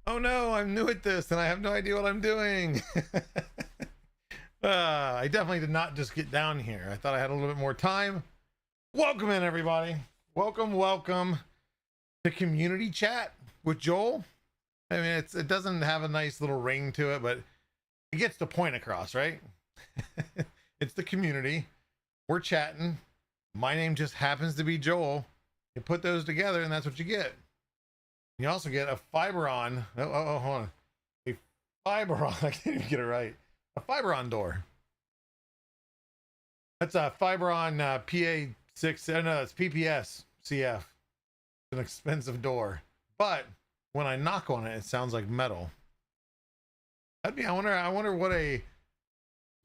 Oh no, I'm new at this and I have no idea what I'm doing. I definitely did not just get down here. I thought I had a little bit more time. Welcome in, everybody. Welcome to Community Chat with Joel. I mean, it doesn't have a nice little ring to it, but it gets the point across, right? It's the community. We're chatting. My name just happens to be Joel. You put those together, and that's what you get. You also get a Fiberon. Hold on. A Fiberon. I can't even get it right. A Fiberon door. That's a Fiberon PA6. No, it's PPS CF. It's an expensive door, but when I knock on it, it sounds like metal. That'd be. I wonder what a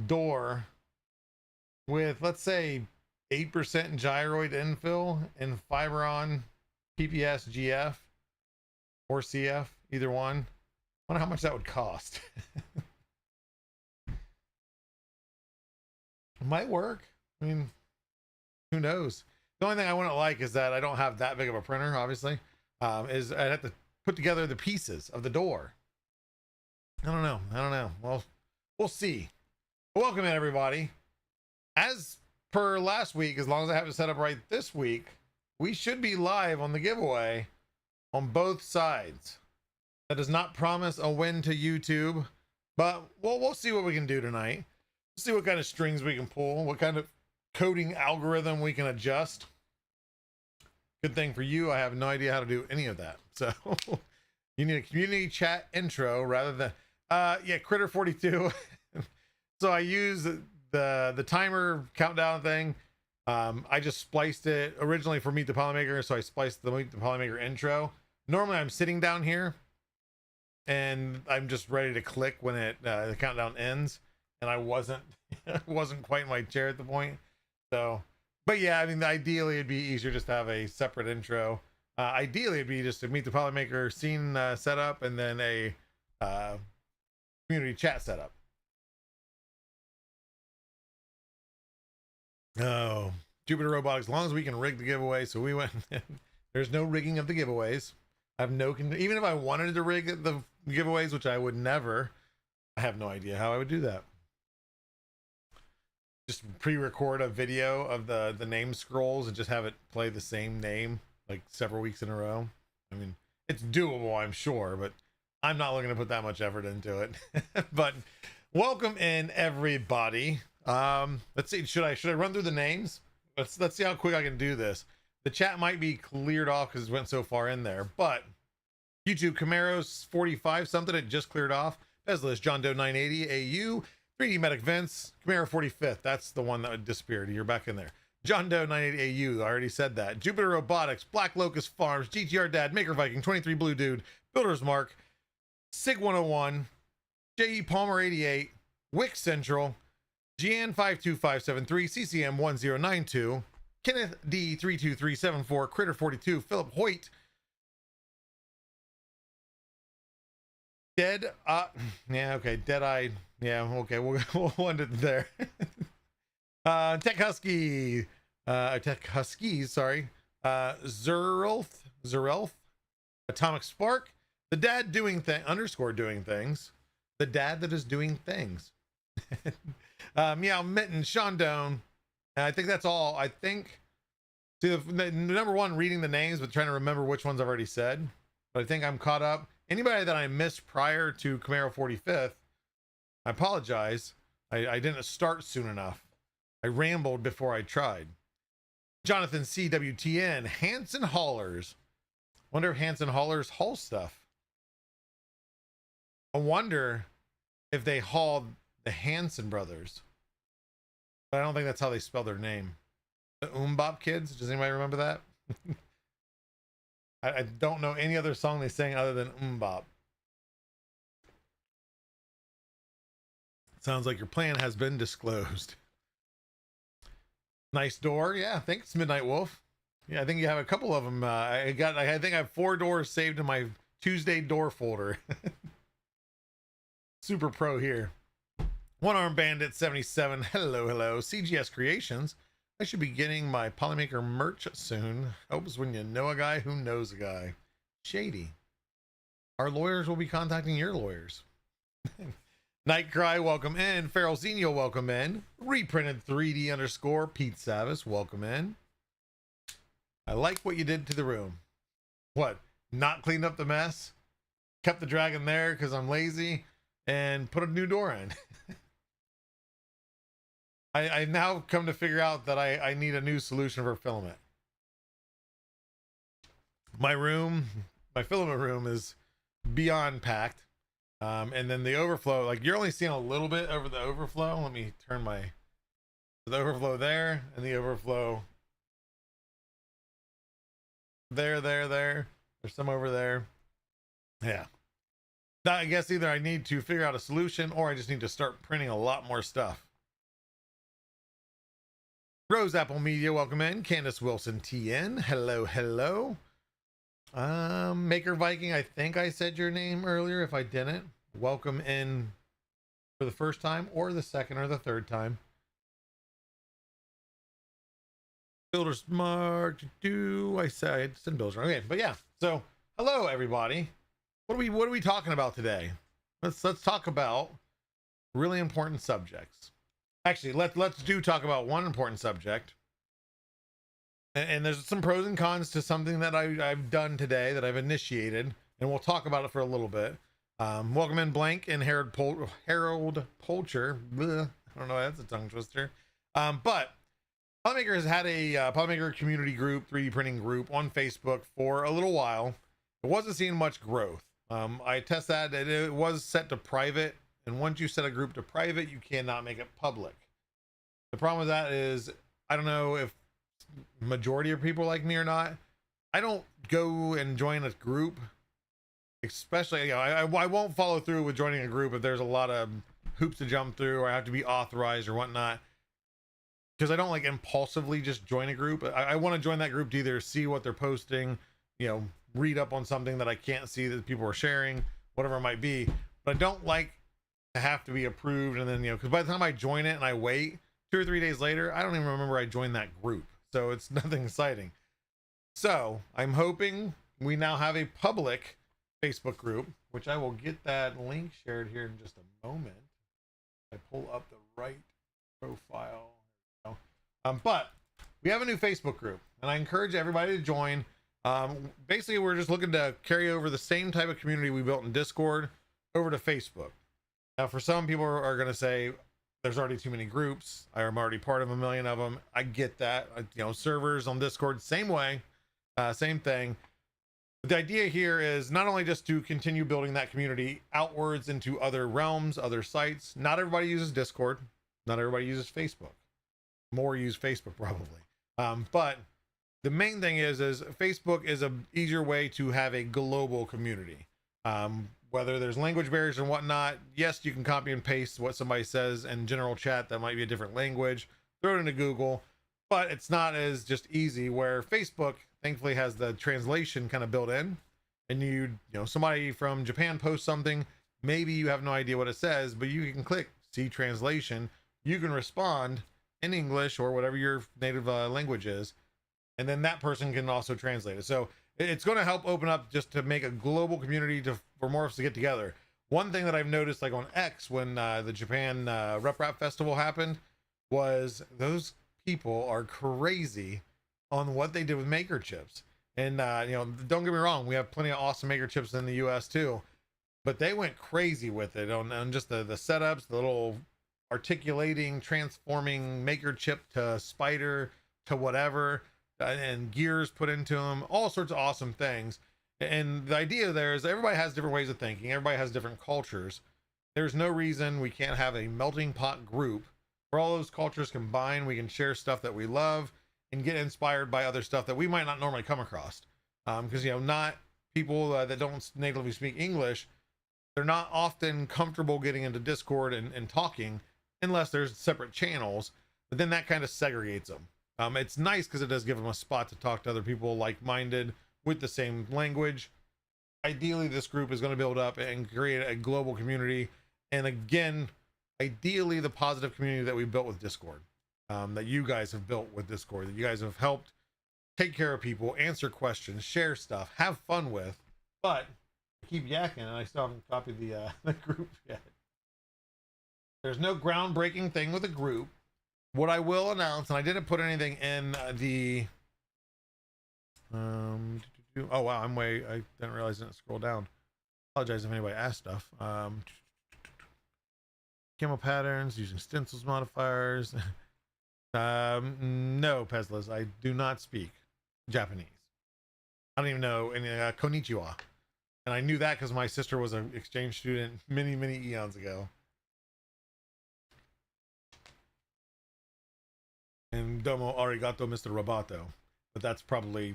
door with, let's say, 8% gyroid infill in Fiberon PPS GF or CF, either one. I wonder how much that would cost. It might work. I mean, who knows? The only thing I wouldn't like is that I don't have that big of a printer, obviously. Is I'd have to put together the pieces of the door. I don't know. Well, we'll see. Welcome in, everybody. As per last week, as long as I have it set up right this week, we should be live on the giveaway on both sides. That does not promise a win to YouTube, but we'll see what we can do tonight. We'll see what kind of strings we can pull, what kind of coding algorithm we can adjust. Good thing for you, I have no idea how to do any of that. So you need a community chat intro rather than yeah, Critter 42. So I use the timer countdown thing. I just spliced it originally for Meet the Polymaker, so I spliced the Meet the Polymaker intro. Normally I'm sitting down here and I'm just ready to click when the countdown ends, and I wasn't quite in my chair at the point. So, but yeah, I mean, ideally it'd be easier just to have a separate intro. Ideally it'd be just to Meet the Polymaker scene setup and then a community chat setup. Oh, Jupiter Robotics, as long as we can rig the giveaway. So we went, there's no rigging of the giveaways. I have no, even if I wanted to rig the giveaways, which I would never, I have no idea how I would do that. Just pre-record a video of the name scrolls and just have it play the same name like several weeks in a row. I mean, it's doable, I'm sure, but I'm not looking to put that much effort into it. But welcome in, everybody. Let's see, should I run through the names? Let's see how quick I can do this. The chat might be cleared off because it went so far in there, but YouTube Camaros 45 something, it just cleared off. Bezlis John Doe 980 AU 3D Medic Vince Camaro 45th. That's the one that disappeared. You're back in there. John Doe 980 AU. I already said that. Jupiter Robotics, Black Locust Farms, GTR Dad, Maker Viking 23 Blue Dude, Builder's Mark, Sig 101, JE Palmer 88, Wick Central, GN 52573, CCM 1092, Kenneth D 32374, Critter 42, Philip Hoyt, Dead yeah, okay, Dead Eye, yeah, okay, we'll end it there. Tech Husky, Tech Huskies, sorry, Zerelth, Atomic Spark, the dad doing underscore doing things, the dad that is doing things. Meow Mitten, Sean Doan, and I think that's all. I think, see, the number one, reading the names but trying to remember which ones I've already said, but I think I'm caught up. Anybody that I missed prior to Camaro 45th, I apologize. I didn't start soon enough. I rambled before I tried. Jonathan CWTN, Hanson Haulers. Wonder if Hanson Haulers haul stuff. I wonder if they hauled the Hanson brothers. But I don't think that's how they spell their name. The Bop Kids. Does anybody remember that? I don't know any other song they sang other than Bop. Sounds like your plan has been disclosed. Nice door. Yeah, thanks, Midnight Wolf. Yeah, I think you have a couple of them. I think I have 4 doors saved in my Tuesday door folder. Super pro here. One Arm Bandit 77. Hello. CGS Creations. I should be getting my Polymaker merch soon. Hopes when you know a guy who knows a guy. Shady. Our lawyers will be contacting your lawyers. Nightcry, welcome in. Feral Xenio, welcome in. Reprinted 3D underscore Pete Savis, welcome in. I like what you did to the room. What? Not cleaned up the mess? Kept the dragon there because I'm lazy and put a new door in. I now come to figure out that I need a new solution for filament. My room, my filament room is beyond packed. And then the overflow, like you're only seeing a little bit over the overflow. Let me turn the overflow there and the overflow there. There's some over there. Yeah. Now, I guess either I need to figure out a solution or I just need to start printing a lot more stuff. Rose Apple Media, welcome in. Candace Wilson TN, hello, hello. Maker Viking, I think I said your name earlier. If I didn't, welcome in for the first time or the second or the third time. Builder Smart, I said Builder. Okay, but yeah. So hello everybody. What are we talking about today? Let's talk about really important subjects. Actually, let's talk about one important subject. And there's some pros and cons to something that I've done today that I've initiated, and we'll talk about it for a little bit. Welcome in Blank and Harold Polcher. Bleh, I don't know, that's a tongue twister. But Polymaker has had a Polymaker community group, 3D printing group on Facebook for a little while. It wasn't seeing much growth. I tested that it was set to private, and once you set a group to private, you cannot make it public. The problem with that is, I don't know if majority of people like me or not. I don't go and join a group, especially, you know, I won't follow through with joining a group if there's a lot of hoops to jump through or I have to be authorized or whatnot, because I don't like impulsively just join a group. I want to join that group to either see what they're posting, you know, read up on something that I can't see that people are sharing, whatever it might be. But I don't like to have to be approved, and then, you know, because by the time I join it and I wait 2 or 3 days later, I don't even remember I joined that group. So it's nothing exciting. So I'm hoping we now have a public Facebook group, which I will get that link shared here in just a moment. I pull up the right profile. But we have a new Facebook group, and I encourage everybody to join. Basically, we're just looking to carry over the same type of community we built in Discord over to Facebook. Now, for some people are going to say, there's already too many groups. I am already part of a million of them. I get that. You know, servers on Discord, same way, same thing. But the idea here is not only just to continue building that community outwards into other realms, other sites. Not everybody uses Discord. Not everybody uses Facebook. More use Facebook probably. But the main thing is Facebook is a easier way to have a global community. Whether there's language barriers and whatnot, yes, you can copy and paste what somebody says in general chat that might be a different language, throw it into Google, but it's not as just easy, where Facebook thankfully has the translation kind of built in, and you know, somebody from Japan posts something, maybe you have no idea what it says, but you can click see translation, you can respond in English or whatever your native language is, and then that person can also translate it. So it's going to help open up just to make a global community for more of us to get together. One thing that I've noticed, like on X, when the Japan RepRap Festival happened, was those people are crazy on what they did with maker chips. And you know, don't get me wrong, we have plenty of awesome maker chips in the US too, but they went crazy with it on just the setups, the little articulating, transforming maker chip to spider to whatever, and gears put into them, all sorts of awesome things. And the idea there is everybody has different ways of thinking, everybody has different cultures. There's no reason we can't have a melting pot group where all those cultures combine. We can share stuff that we love and get inspired by other stuff that we might not normally come across, because you know, not people that don't natively speak English, they're not often comfortable getting into Discord and talking unless there's separate channels, but then that kind of segregates them. It's nice because it does give them a spot to talk to other people like-minded with the same language. Ideally, this group is going to build up and create a global community. And again, ideally, the positive community that we built with Discord, that you guys have built with Discord, that you guys have helped take care of people, answer questions, share stuff, have fun with. But I keep yakking, and I still haven't copied the the group yet. There's no groundbreaking thing with a group. What I will announce, and I didn't put anything in the oh wow, I didn't realize I didn't scroll down. Apologize if anybody asked stuff. Camo patterns using stencils modifiers. No, Peslas, I do not speak Japanese. I don't even know any konnichiwa. And I knew that because my sister was an exchange student many, many eons ago. And domo arigato, Mr. Roboto. But that's probably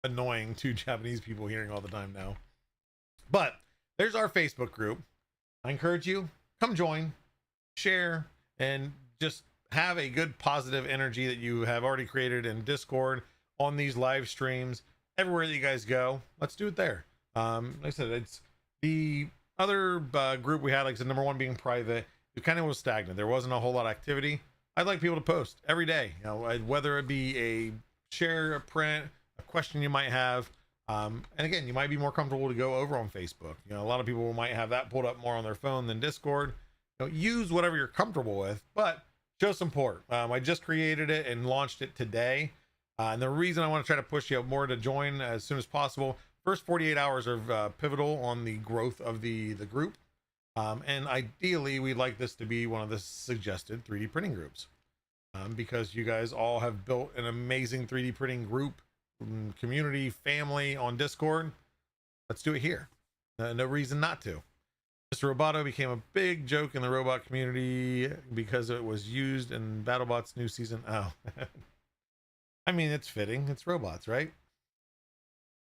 annoying to Japanese people hearing all the time now. But there's our Facebook group. I encourage you, come join, share, and just have a good positive energy that you have already created in Discord, on these live streams, everywhere that you guys go. Let's do it there. Like I said, it's the other group we had, like I said, number one being private. It kind of was stagnant. There wasn't a whole lot of activity. I'd like people to post every day, you know, whether it be a share, a print, a question you might have. And again, you might be more comfortable to go over on Facebook. You know, a lot of people might have that pulled up more on their phone than Discord. You know, use whatever you're comfortable with, but show support. I just created it and launched it today. And the reason I want to try to push you more to join as soon as possible, first 48 hours are pivotal on the growth of the group. And ideally, we'd like this to be one of the suggested 3D printing groups, because you guys all have built an amazing 3D printing group, community, family on Discord. Let's do it here. No reason not to. Mr. Roboto became a big joke in the robot community because it was used in BattleBot's new season. Oh, I mean, it's fitting. It's robots, right?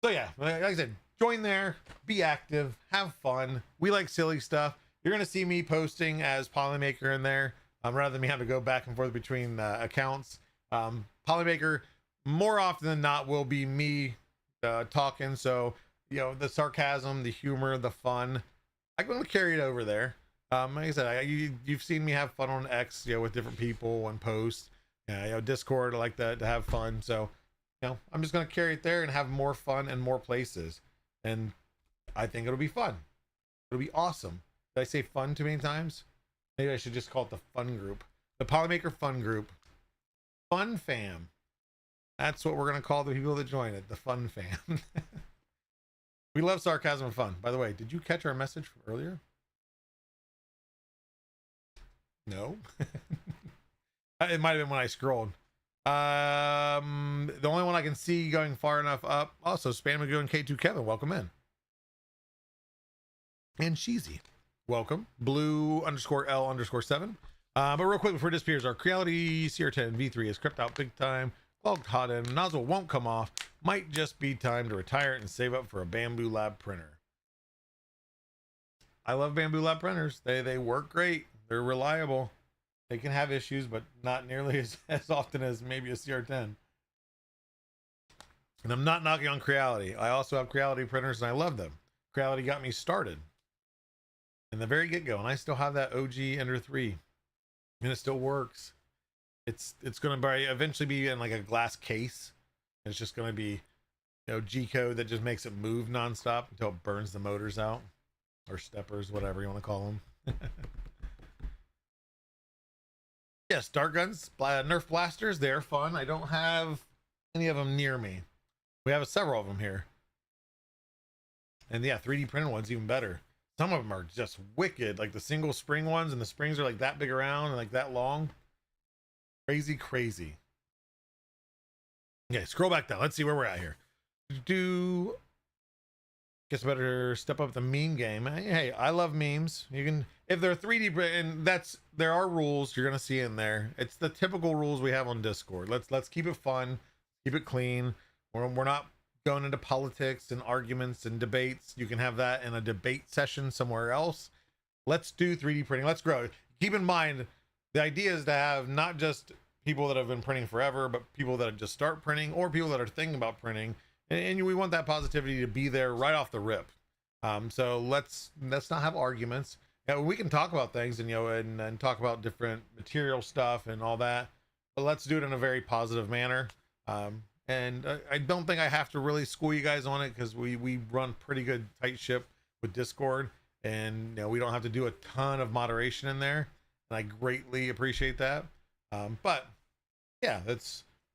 So yeah, like I said, join there, be active, have fun. We like silly stuff. You're going to see me posting as Polymaker in there, rather than me having to go back and forth between accounts. Polymaker, more often than not, will be me talking. So, you know, the sarcasm, the humor, the fun, I'm going to carry it over there. Like I said, you've seen me have fun on X, you know, with different people and posts. You know, Discord, I like that to have fun. So, you know, I'm just going to carry it there and have more fun in more places. And I think it'll be fun. It'll be awesome. Did I say fun too many times? Maybe I should just call it the fun group. The Polymaker fun group. Fun fam. That's what we're going to call the people that join it. The fun fam. We love sarcasm and fun. By the way, did you catch our message from earlier? No? It might have been when I scrolled. The only one I can see going far enough up. Also, Spam Magoo and K2 Kevin, welcome in. And Sheezy, welcome. Blue_L_7. But real quick before it disappears, our Creality CR10 V3 is crept out big time. Clogged hot end. Nozzle won't come off. Might just be time to retire it and save up for a Bambu Lab printer. I love Bambu Lab printers. They work great. They're reliable. They can have issues, but not nearly as often as maybe a CR10. And I'm not knocking on Creality. I also have Creality printers and I love them. Creality got me started in the very get-go, and I still have that OG Ender 3, and it still works. It's going to eventually be in like a glass case. It's just going to be, you know, G-code that just makes it move nonstop until it burns the motors out, or steppers, whatever you want to call them. Yes, dart guns, Nerf blasters, they're fun. I don't have any of them near me. We have several of them here. And yeah, 3D printed ones even better. Some of them are just wicked, like the single spring ones, and the springs are like that big around and like that long. Crazy, crazy. Okay, scroll back down. Let's see where we're at here. Guess better step up the meme game. Hey, I love memes. You can, if they're 3D, and there are rules you're gonna see in there. It's the typical rules we have on Discord. Let's keep it fun, keep it clean. We're not going into politics and arguments and debates. You can have that in a debate session somewhere else. Let's do 3D printing. Let's grow. Keep in mind, the idea is to have not just people that have been printing forever, but people that just start printing or people that are thinking about printing. And we want that positivity to be there right off the rip. So let's not have arguments. Yeah, we can talk about things and, you know, and talk about different material stuff and all that, but let's do it in a very positive manner. and I don't think I have to really school you guys on it because we run pretty good tight ship with Discord, and we don't have to do a ton of moderation in there, and I greatly appreciate that. But yeah,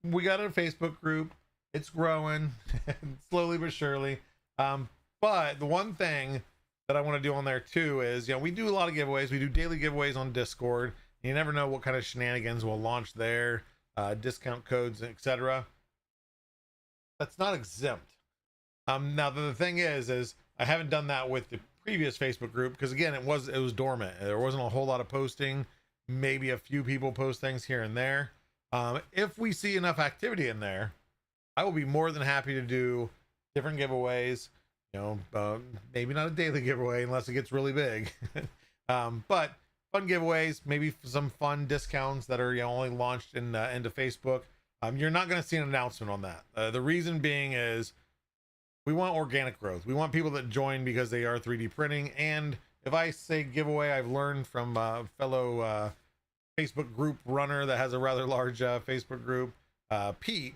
we got a Facebook group. It's growing slowly but surely. But the one thing that I want to do on there too is, we do a lot of giveaways. We do daily giveaways on Discord. You never know what kind of shenanigans will launch there, discount codes, etc. That's not exempt. Now the thing is I haven't done that with the previous Facebook group because again, it was dormant. There wasn't a whole lot of posting. Maybe a few people post things here and there. If we see enough activity in there, I will be more than happy to do different giveaways. Maybe not a daily giveaway unless it gets really big. But fun giveaways, maybe some fun discounts that are only launched into Facebook. You're not going to see an announcement on that. The reason being is we want organic growth. We want people that join because they are 3D printing. And if I say giveaway, I've learned from a fellow Facebook group runner that has a rather large Facebook group, Pete,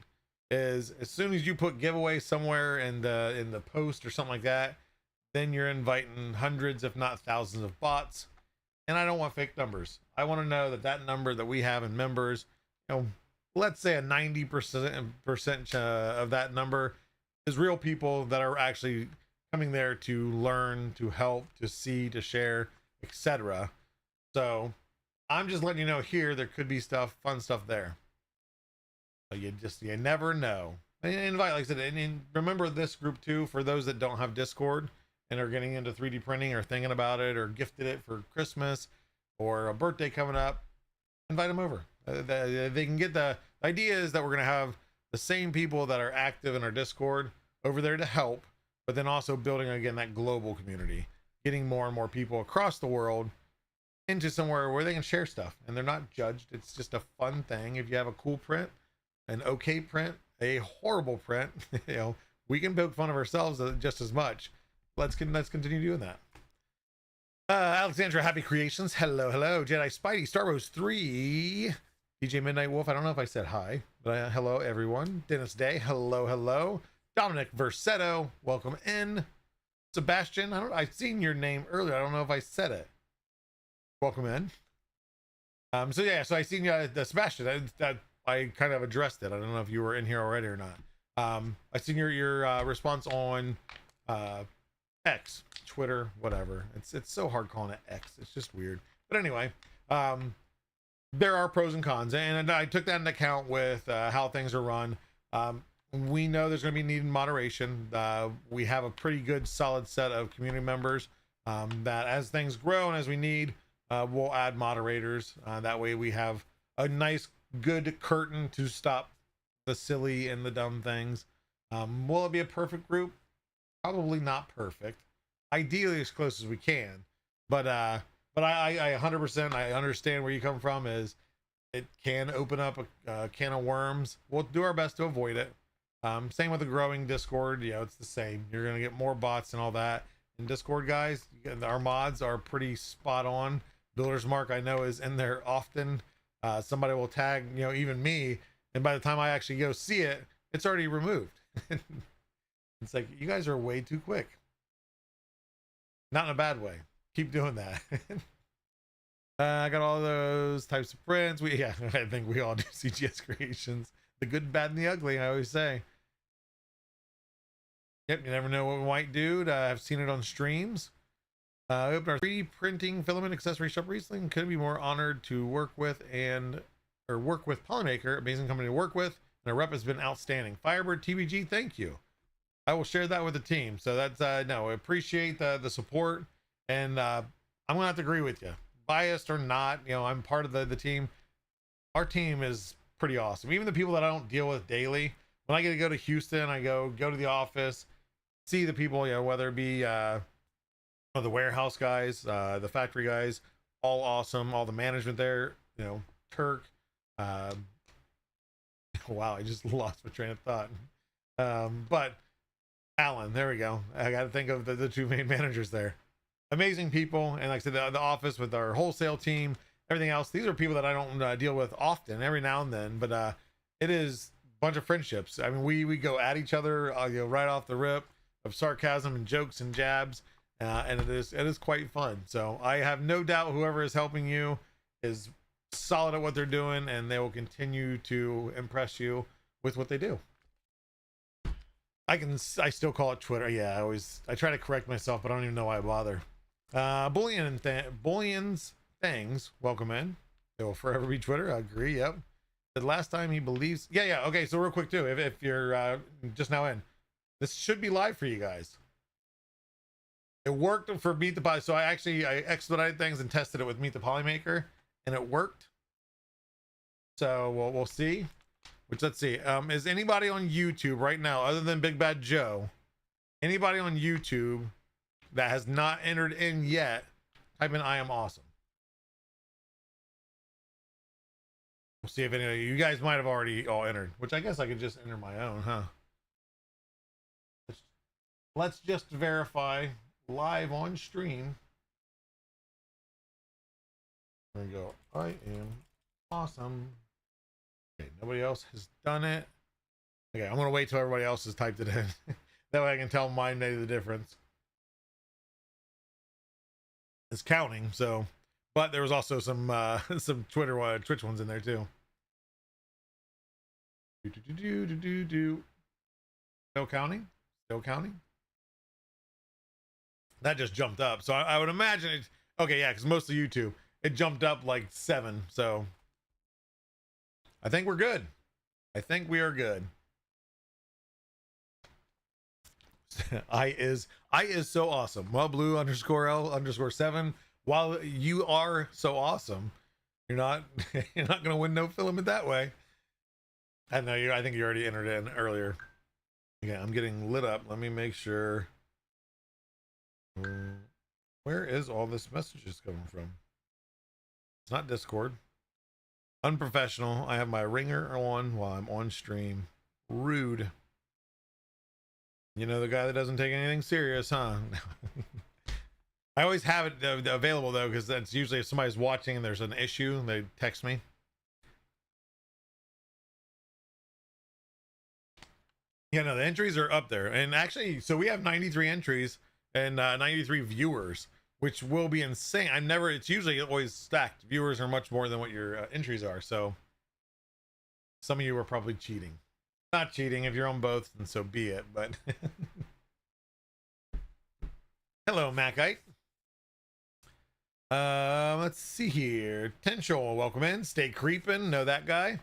is as soon as you put giveaway somewhere in the post or something like that, then you're inviting hundreds if not thousands of bots, and I don't want fake numbers. I want to know that number that we have in members, let's say a 90% of that number is real people that are actually coming there to learn, to help, to see, to share, etc. So I'm just letting you know here there could be fun stuff there. You never know. And invite, like I said, and remember this group too, for those that don't have Discord and are getting into 3D printing or thinking about it or gifted it for Christmas or a birthday coming up, invite them over. They can get the idea is that we're going to have the same people that are active in our Discord over there to help, but then also building again that global community, getting more and more people across the world into somewhere where they can share stuff and they're not judged. It's just a fun thing. If you have a cool print, an okay print, a horrible print, we can poke fun of ourselves just as much. Let's continue doing that. Alexandra Happy Creations, hello Jedi Spidey, Starrose 3, DJ Midnight Wolf, I don't know if I said hi, but hello everyone. Dennis Day, hello. Dominic Versetto, welcome in. Sebastian, I've seen your name earlier, I don't know if I said it. Welcome in. So I seen the Sebastian. I kind of addressed it. I don't know if you were in here already or not. I seen your response on X, Twitter, whatever. It's so hard calling it X. It's just weird. But anyway, there are pros and cons, and I took that into account with how things are run. We know there's going to be needed moderation. We have a pretty good solid set of community members that as things grow and as we need, we'll add moderators. That way we have a nice good curtain to stop the silly and the dumb things. Will it be a perfect group? Probably not perfect. Ideally as close as we can, but I 100% I understand where you come from. Is it can open up a can of worms. We'll do our best to avoid it. Same with the growing Discord. It's the same. You're gonna get more bots and all that in Discord, guys. Our mods are pretty spot on. Builder's Mark, I know, is in there often. Somebody will tag even me, and by the time I actually go see it, it's already removed. It's like, you guys are way too quick. Not in a bad way. Keep doing that. I got all those types of prints. I think we all do CGS creations. The good, bad, and the ugly, I always say. Yep, you never know what we might do. I've seen it on streams. I opened our 3D printing filament accessory shop recently and couldn't be more honored to work with Polymaker, amazing company to work with, and our rep has been outstanding. Firebird TBG, thank you. I will share that with the team. So that's no, I appreciate the support, and I'm gonna have to agree with you, biased or not. I'm part of the team. Our team is pretty awesome. Even the people that I don't deal with daily, when I get to go to Houston, I go to the office, see the people, whether it be the warehouse guys, the factory guys, all awesome. All the management there, Turk. Wow, I just lost my train of thought. But Alan, there we go. I got to think of the two main managers there. Amazing people, and like I said, the office with our wholesale team, everything else. These are people that I don't deal with often, every now and then, but it is bunch of friendships. I mean, we go at each other, right off the rip of sarcasm and jokes and jabs, and it is quite fun. So I have no doubt whoever is helping you is solid at what they're doing, and they will continue to impress you with what they do. I still call it Twitter. Yeah, I try to correct myself, but I don't even know why I bother. Bullion's things, welcome in. It will forever be Twitter. I agree. Yep. The last time he believes. Yeah. Okay. So real quick too, if you're just now in, this should be live for you guys. It worked for Meet the Poly. So I expedited things and tested it with Meet the Polymaker, and it worked. So we'll see. Which, let's see. Is anybody on YouTube right now, other than Big Bad Joe, anybody on YouTube that has not entered in yet, type in I am awesome. We'll see if any of you guys might have already all entered, which I guess I could just enter my own, huh? Let's just verify live on stream. There we go. I am awesome. Okay, nobody else has done it. Okay, I'm gonna wait till everybody else has typed it in. That way I can tell mine made the difference. It's counting, so, but there was also some some Twitch ones in there too. Still counting? Still counting? That just jumped up. So I would imagine it's okay, yeah, because most of YouTube, it jumped up like 7, so I think we're good. I think we are good. I is so awesome. Well, blue _L_7. While you are so awesome, you're not gonna win no filament that way. I know I think you already entered in earlier. Okay, I'm getting lit up. Let me make sure. Where is all this messages coming from? It's not Discord. Unprofessional. I have my ringer on while I'm on stream. Rude. You know, the guy that doesn't take anything serious, huh? I always have it available though, because that's usually if somebody's watching and there's an issue, they text me. Yeah, no, the entries are up there. And actually, so we have 93 entries and 93 viewers, which will be insane. It's usually always stacked. Viewers are much more than what your entries are. So some of you are probably cheating. Not cheating. If you're on both, then so be it. But hello, Macite. Let's see here. Tenshol, welcome in. Stay creeping. Know that guy.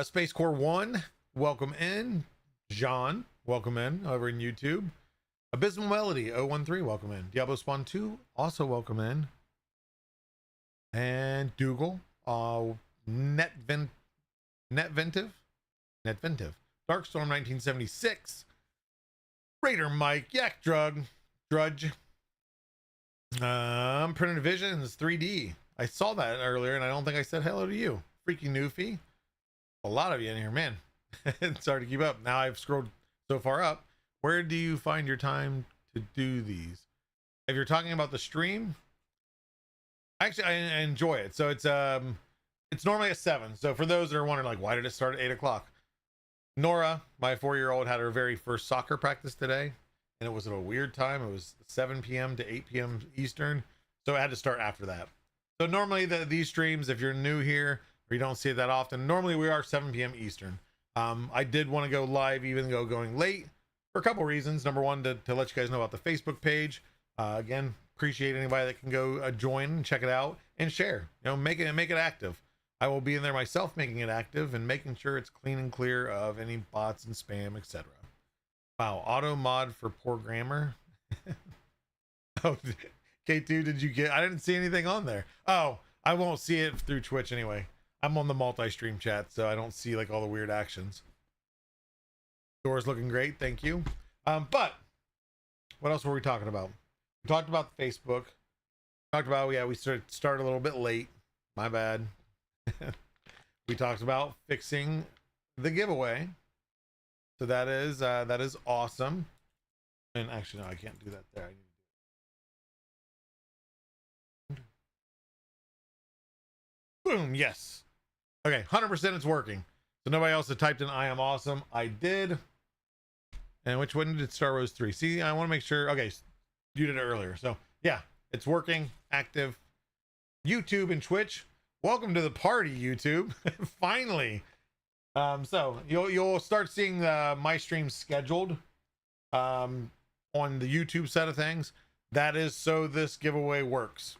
Space Core 1, welcome in. John, welcome in over in YouTube. Abysmal Melody 013, welcome in. Diablo Spawn 2, also welcome in. And Dougal, Netventive, Darkstorm 1976, Raider Mike, Yak Drudge, Printed Visions 3D. I saw that earlier and I don't think I said hello to you. Freaky Newfie. A lot of you in here, man. It's hard to keep up. Now I've scrolled so far up. Where do you find your time to do these? If you're talking about the stream, actually I enjoy it. So it's normally at 7. So for those that are wondering, like, why did it start at 8 o'clock? Nora, my 4-year-old, had her very first soccer practice today, and it was at a weird time. It was 7 p.m. to 8 p.m. Eastern, so I had to start after that. So normally these streams, if you're new here or you don't see it that often, normally we are 7 p.m. Eastern. I did want to go live, even though going late, for a couple reasons. Number one, to let you guys know about the Facebook page. Again, appreciate anybody that can go join and check it out and share. You know, make it active. I will be in there myself making it active and making sure it's clean and clear of any bots and spam, etc. Wow, auto mod for poor grammar. Oh, K2, did you get? I didn't see anything on there. Oh, I won't see it through Twitch anyway. I'm on the multi-stream chat, so I don't see like all the weird actions. Door's looking great, thank you. But what else were we talking about? We talked about Facebook. Talked about, yeah, we started a little bit late. My bad. We talked about fixing the giveaway. So that is awesome. And actually, no, I can't do that there. Boom, yes. Okay, 100% it's working. So nobody else had typed in I am awesome. I did. And which one did Star Rose 3? See, I want to make sure. Okay, you did it earlier. So yeah, it's working, active. YouTube and Twitch, welcome to the party, YouTube. Finally. So you'll start seeing my streams scheduled on the YouTube set of things. That is so this giveaway works.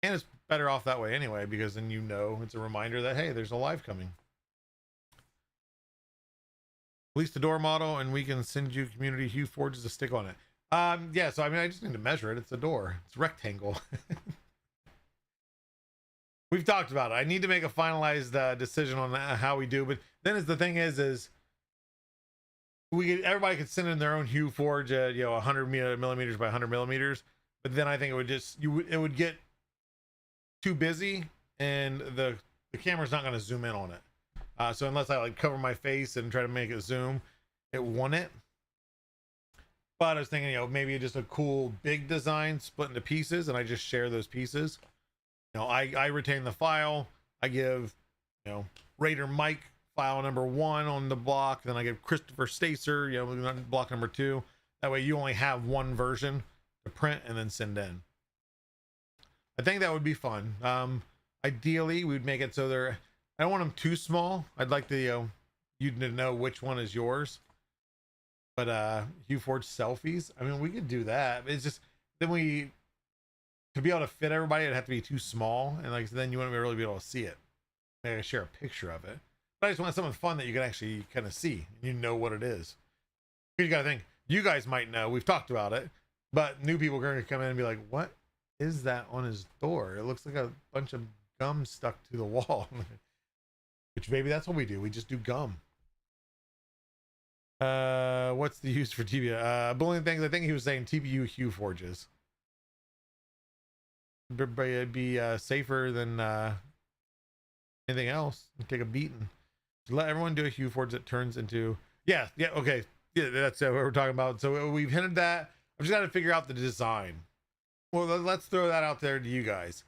And it's better off that way anyway, because then you know it's a reminder that, hey, there's a live coming. Release the door model and we can send you community Hue Forges to stick on it. Yeah, so I mean, I just need to measure it. It's a door. It's rectangle. We've talked about it. I need to make a finalized decision on how we do, but then the thing is everybody could send in their own Hue Forge at 100 millimeters by 100 millimeters, but then I think it would just it would get too busy and the camera's not going to zoom in on it. So unless I like cover my face and try to make it zoom, it won't. But I was thinking, maybe just a cool big design split into pieces, and I just share those pieces. I retain the file. I give, Raider Mike file number 1 on the block. Then I give Christopher Stacer, block number 2. That way you only have one version to print and then send in. I think that would be fun. Ideally, we'd make it so I don't want them too small. I'd like you to know which one is yours. But Hue Forge selfies, I mean, we could do that. It's just then to be able to fit everybody, it'd have to be too small, and then you wouldn't really be able to see it. Maybe I share a picture of it, but I just want something fun that you can actually kind of see, and you know what it is. You gotta think, you guys might know, we've talked about it, but new people are going to come in and be like, what is that on his door? It looks like a bunch of gum stuck to the wall. Which maybe that's what we do. We just do gum. What's the use for TPU? Bullying things. I think he was saying TPU Hue Forges. It'd be safer than anything else. Take a beating. Let everyone do a Hue Forge that turns into. Yeah. Okay. Yeah, that's what we're talking about. So we've hinted that. I've just got to figure out the design. Well, let's throw that out there to you guys.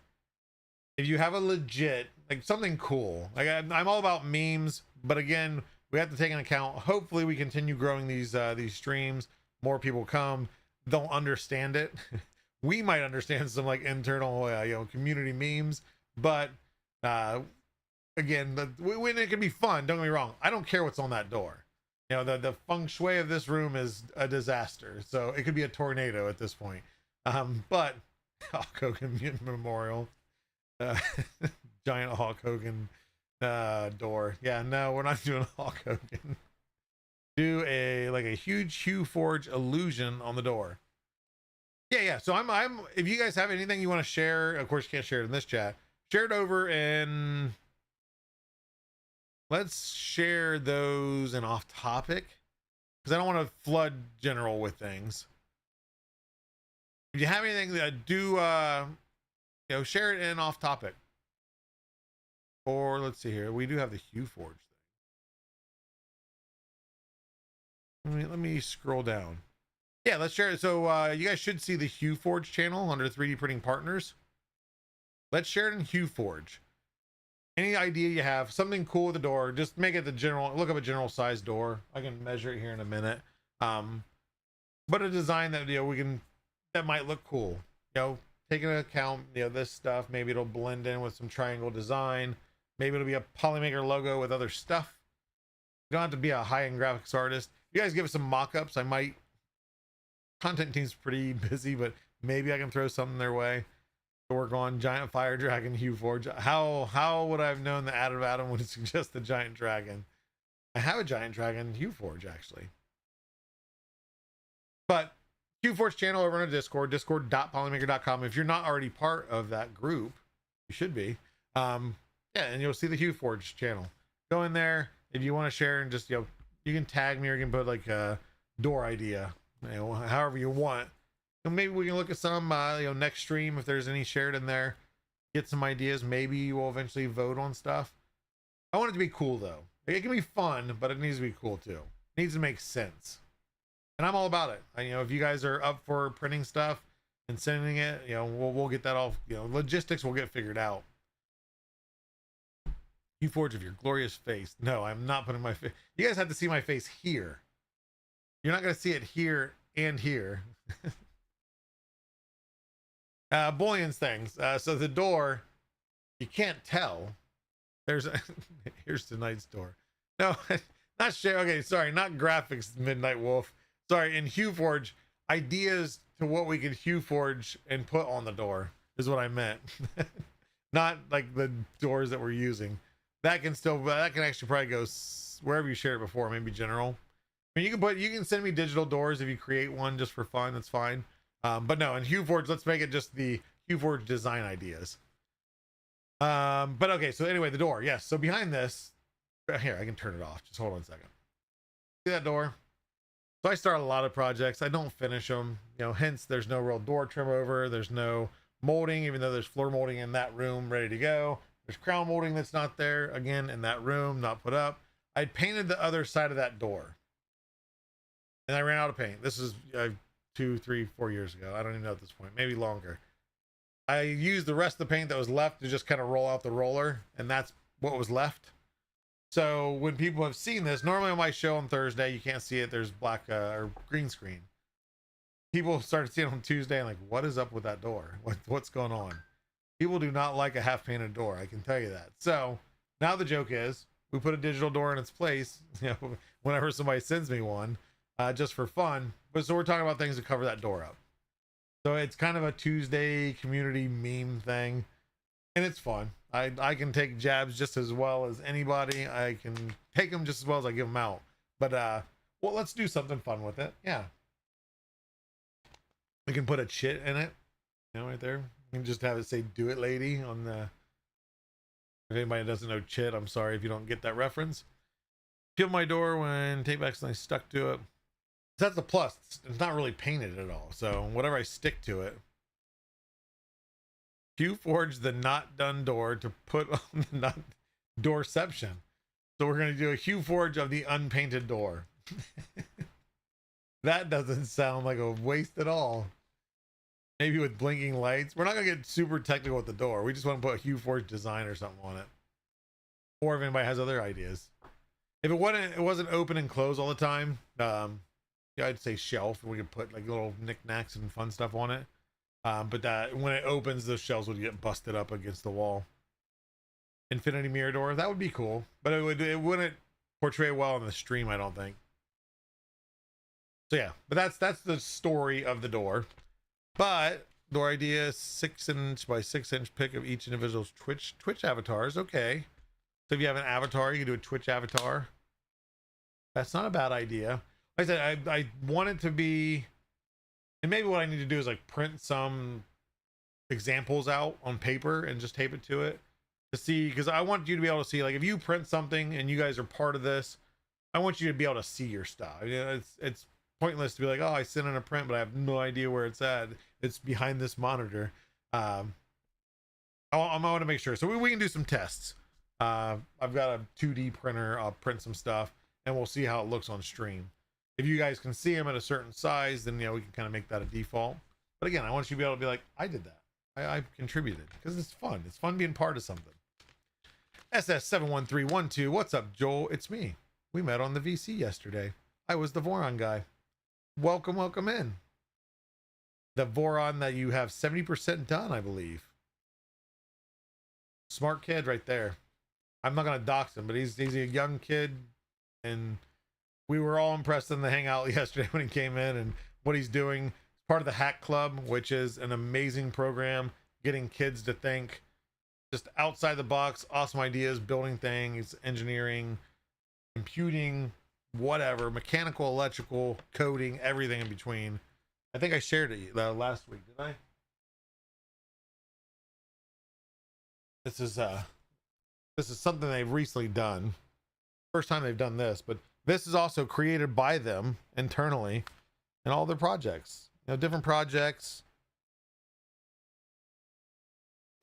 If you have a legit, like something cool, like I'm all about memes, but again, we have to take into account. Hopefully, we continue growing these streams. More people come. Don't understand it. We might understand some like internal, community memes, but again, when it can be fun. Don't get me wrong. I don't care what's on that door. The feng shui of this room is a disaster, so it could be a tornado at this point. But Hulk Hogan Memorial, giant Hulk Hogan door. Yeah, no, we're not doing Hulk Hogan. Do a huge Hue Forge illusion on the door. Yeah. So I'm if you guys have anything you want to share, of course you can't share it in this chat. Share it over and let's share those in off topic, because I don't want to flood general with things. If you have anything that do share it in off topic. Or let's see here. We do have the Hue Forge thing. Let me scroll down. Yeah, let's share it. So you guys should see the Hue Forge channel under 3D Printing Partners. Let's share it in Hue Forge. Any idea you have, something cool with the door, just make it the general, look up a general size door. I can measure it here in a minute. But a design that that might look cool. Take into account this stuff. Maybe it'll blend in with some triangle design. Maybe it'll be a Polymaker logo with other stuff. You don't have to be a high-end graphics artist. You guys give us some mock-ups. I might. Content team's pretty busy, but maybe I can throw something their way to work on. Giant Fire Dragon Hue Forge. How would I have known that Adam would suggest the giant dragon? I have a giant dragon Hue Forge actually. But Hue Forge channel over on our Discord, discord.polymaker.com. If you're not already part of that group, you should be. Yeah, and you'll see the Hue Forge channel. Go in there if you want to share, and just you can tag me, or you can put like a door idea, however you want. And maybe we can look at some next stream if there's any shared in there. Get some ideas. Maybe we'll eventually vote on stuff. I want it to be cool though. It can be fun, but it needs to be cool too. It needs to make sense. And I'm all about it. If you guys are up for printing stuff and sending it, we'll get that all. Logistics will get figured out. You forge of your glorious face. No, I'm not putting my face. You guys have to see my face here. You're not going to see it here and here. Bullion's things. So the door, you can't tell. There's a here's tonight's door. No, not share. Okay, sorry, not graphics, Midnight Wolf. Sorry, in HueForge, ideas to what we could HueForge and put on the door is what I meant. Not like the doors that we're using. That can actually probably go wherever you shared it before, maybe general. I mean, you can send me digital doors if you create one just for fun. That's fine. But no, in HueForge, let's make it just the HueForge design ideas. But okay, so anyway, the door. Yes. So behind this, here, I can turn it off. Just hold on a second. See that door? So I start a lot of projects. I don't finish them, hence there's no real door trim over. There's no molding, even though there's floor molding in that room ready to go. There's crown molding that's not there, again, in that room, not put up. I painted the other side of that door. And I ran out of paint. This is 2, 3, 4 years ago. I don't even know at this point, maybe longer. I used the rest of the paint that was left to just kind of roll out the roller, and that's what was left. So when people have seen this, normally on my show on Thursday, you can't see it. There's black or green screen. People started seeing it on Tuesday and like, what is up with that door? What's going on? People do not like a half painted door. I can tell you that. So now the joke is we put a digital door in its place, whenever somebody sends me one, just for fun. But so we're talking about things to cover that door up. So it's kind of a Tuesday community meme thing, and it's fun. I can take jabs just as well as anybody. I can take them just as well as I give them out. But well, let's do something fun with it. Yeah, we can put a chit in it, right there. You can just have it say "Do it, lady" on the. If anybody doesn't know chit, I'm sorry if you don't get that reference. Peel my door when tape accidentally stuck to it. That's the plus. It's not really painted at all. So whatever I stick to it. HueForge the not done door to put on the not doorception. So we're going to do a HueForge of the unpainted door. That doesn't sound like a waste at all. Maybe with blinking lights. We're not going to get super technical with the door. We just want to put a HueForge design or something on it. Or if anybody has other ideas. If it wasn't open and closed all the time, I'd say shelf, and we could put like little knickknacks and fun stuff on it. But that when it opens, those shelves would get busted up against the wall. Infinity mirror door, that would be cool, but it wouldn't portray well on the stream, I don't think. So yeah, but that's the story of the door. But door idea, 6" by 6" pic of each individual's Twitch avatars. Okay, so if you have an avatar, you can do a Twitch avatar. That's not a bad idea. Like I said, I want it to be. And maybe what I need to do is like print some examples out on paper and just tape it to it to see, because I want you to be able to see, like, if you print something and you guys are part of this, I want you to be able to see your stuff. It's pointless to be like, oh, I sent in a print, but I have no idea where it's at. It's behind this monitor. I want to make sure. So we can do some tests. I've got a 2D printer. I'll print some stuff and we'll see how it looks on stream. If you guys can see them at a certain size, then we can kind of make that a default. But again, I want you to be able to be like, I did that. I contributed, because it's fun. It's fun being part of something. SS71312, what's up, Joel? It's me. We met on the VC yesterday. I was the Voron guy. Welcome in. The Voron that you have 70% done, I believe. Smart kid right there. I'm not gonna dox him, but he's a young kid, and we were all impressed in the hangout yesterday when he came in and what he's doing. Part of the Hack Club, which is an amazing program, getting kids to think just outside the box, awesome ideas, building things, engineering, computing, whatever, mechanical, electrical, coding, everything in between. I think I shared it last week, did I? This is something they've recently done. First time they've done this, but this is also created by them internally in all their projects. Different projects.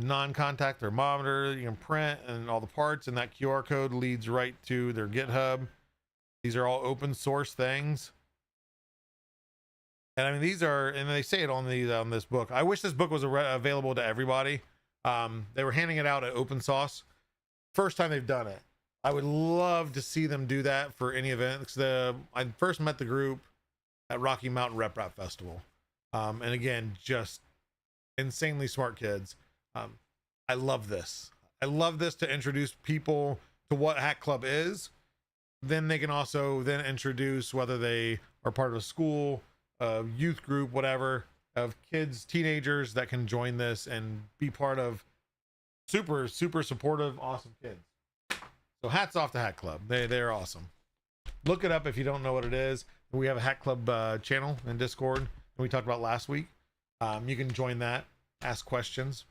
Non-contact thermometer, you can print, and all the parts, and that QR code leads right to their GitHub. These are all open source things. And I mean, these are, and they say it on this book. I wish this book was available to everybody. They were handing it out at Open Source. First time they've done it. I would love to see them do that for any event. Because I first met the group at Rocky Mountain Rep Rap Festival, and again, just insanely smart kids. I love this. I love this to introduce people to what Hat Club is. Then they can also then introduce whether they are part of a school, a youth group, whatever, of kids, teenagers that can join this and be part of super, super supportive, awesome kids. So hats off to Hat Club. They're awesome. Look it up if you don't know what it is. We have a Hat Club channel in Discord, and we talked about last week. You can join that, ask questions.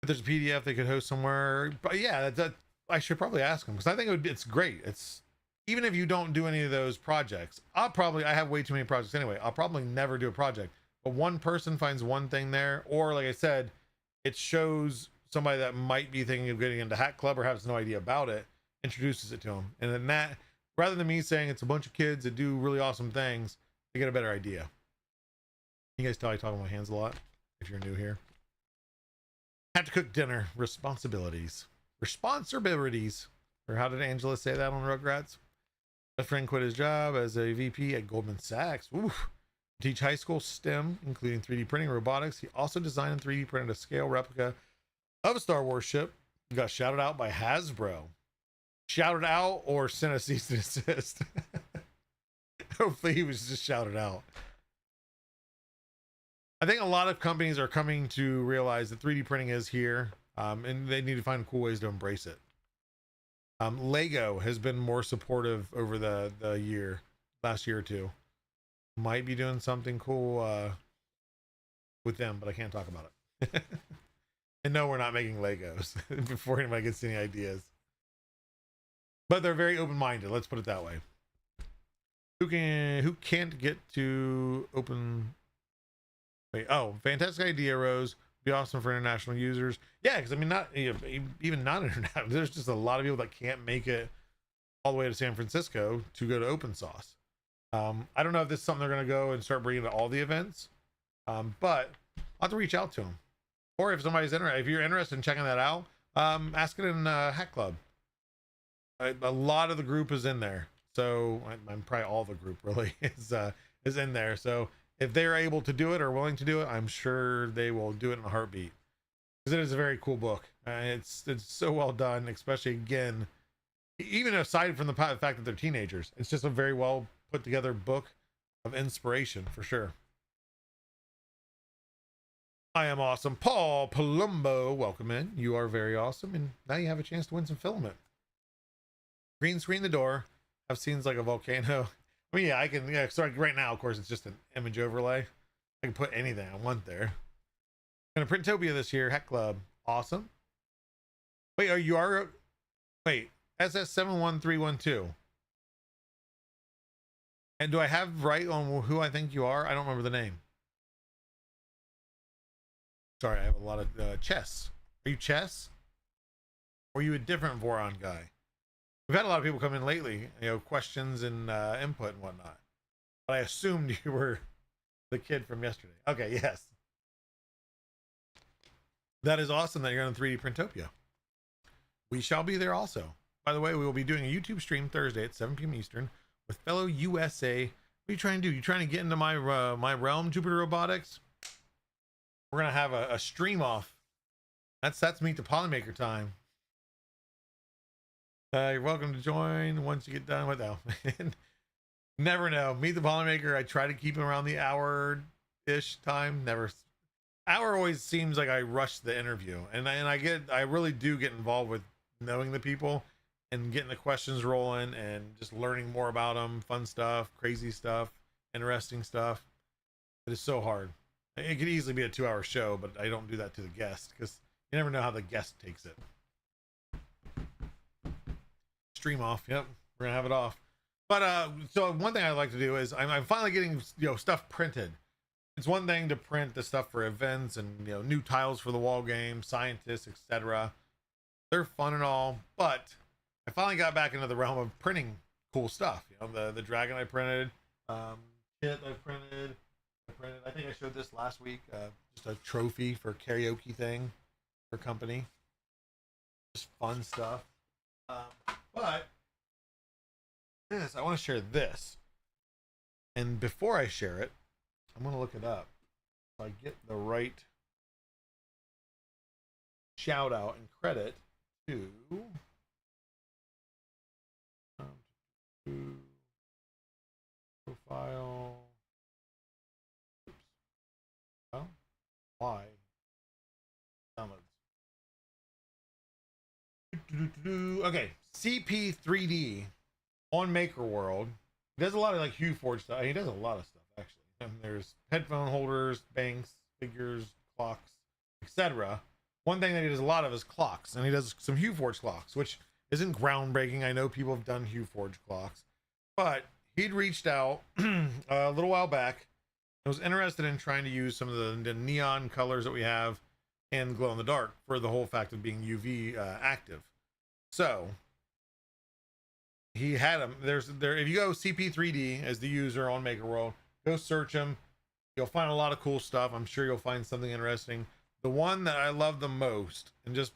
If there's a PDF they could host somewhere, but yeah, that I should probably ask them, because I think it's great. It's even if you don't do any of those projects, I have way too many projects anyway. I'll probably never do a project, but one person finds one thing there, or like I said, it shows somebody that might be thinking of getting into Hat Club or has no idea about it, introduces it to them, and then that, rather than me saying it's a bunch of kids that do really awesome things, they get a better idea. You guys tell I talk with my hands a lot if you're new here. Have to cook dinner. Responsibilities. Or how did Angela say that on Rugrats? A friend quit his job as a VP at Goldman Sachs. Oof. Teach high school STEM, including 3D printing and robotics. He also designed and 3D printed a scale replica of a Star Wars ship. He got shouted out by Hasbro. Shouted out or sent a cease and desist. Hopefully he was just shouted out. I think a lot of companies are coming to realize that 3D printing is here, and they need to find cool ways to embrace it. Lego has been more supportive over the last year or two. Might be doing something cool with them, but I can't talk about it. And no, we're not making Legos before anybody gets any ideas. But they're very open-minded. Let's put it that way. Who can't get to open? Wait, oh, fantastic idea, Rose. Be awesome for international users. Yeah, because I mean, not even not international. There's just a lot of people that can't make it all the way to San Francisco to go to Open Sauce. I don't know if this is something they're going to go and start bringing to all the events, but I'll have to reach out to them. Or if somebody's interested, if you're interested in checking that out, ask it in Hat Club. A lot of the group is in there, so I'm probably all the group really is in there. So if they're able to do it or willing to do it, I'm sure they will do it in a heartbeat, because it is a very cool book. It's so well done, especially again, even aside from the fact that they're teenagers, it's just a very well put together book of inspiration for sure. I am awesome. Paul Palumbo, welcome in. You are very awesome, and now you have a chance to win some filament. Green screen the door. Have scenes like a volcano. I mean, yeah, I can. Yeah, sorry. Right now, of course, it's just an image overlay. I can put anything I want there. Gonna Printopia this year. Hat Club, awesome. Wait, wait, SS71312. And do I have right on who I think you are? I don't remember the name. Sorry, I have a lot of Chess. Are you Chess? Or are you a different Voron guy? We've had a lot of people come in lately, questions and input and whatnot. But I assumed you were the kid from yesterday. Okay, yes. That is awesome that you're on 3D Printopia. We shall be there also. By the way, we will be doing a YouTube stream Thursday at 7 p.m. Eastern with fellow USA. What are you trying to do? You trying to get into my my realm, Jupiter Robotics? We're gonna have a stream off. That's Meet the Polymaker time. You're welcome to join once you get done with that. Never know. Meet the Polymaker. I try to keep him around the hour-ish time. Never. Hour always seems like I rush the interview, and I really do get involved with knowing the people and getting the questions rolling and just learning more about them. Fun stuff, crazy stuff, interesting stuff. It is so hard. It could easily be a 2-hour show, but I don't do that to the guest because you never know how the guest takes it. Stream off. Yep, we're gonna have it off. But so one thing I like to do is I'm finally getting stuff printed. It's one thing to print the stuff for events and new tiles for the wall game, scientists, etc. They're fun and all, but I finally got back into the realm of printing cool stuff. The dragon I printed, kit I printed. I think I showed this last week. Just a trophy for karaoke thing for company. just fun stuff. But this, I want to share this. And before I share it, I'm going to look it up so I get the right shout out and credit to profile. Oops. Well, why? Downloads. Okay, CP3D on MakerWorld. He does a lot of like HueForge stuff. He does a lot of stuff actually. And there's headphone holders, banks, figures, clocks, etc. One thing that he does a lot of is clocks, and he does some HueForge clocks, which isn't groundbreaking. I know people have done HueForge clocks, but he'd reached out a little while back. I was interested in trying to use some of the neon colors that we have and glow in the dark for the whole fact of being UV active. So he had them. If you go CP3D as the user on MakerWorld, go search him. You'll find a lot of cool stuff. I'm sure you'll find something interesting. The one that I love the most, and just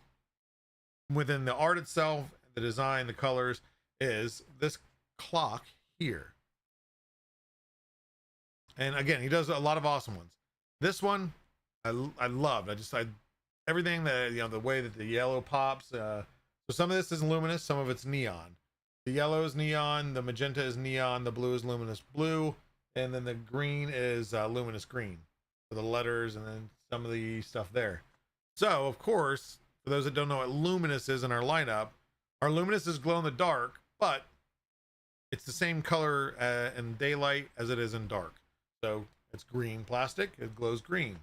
within the art itself, the design, the colors, is this clock here. And again, he does a lot of awesome ones. This one I loved. Everything that, you know, the way that the yellow pops. So some of this is luminous, some of it's neon. The yellow is neon, the magenta is neon, the blue is luminous blue, and then the green is luminous green for the letters, and then some of the stuff there. So of course, for those that don't know what luminous is in our lineup, our luminous is glow in the dark, but it's the same color in daylight as it is in dark. So it's green plastic, it glows green.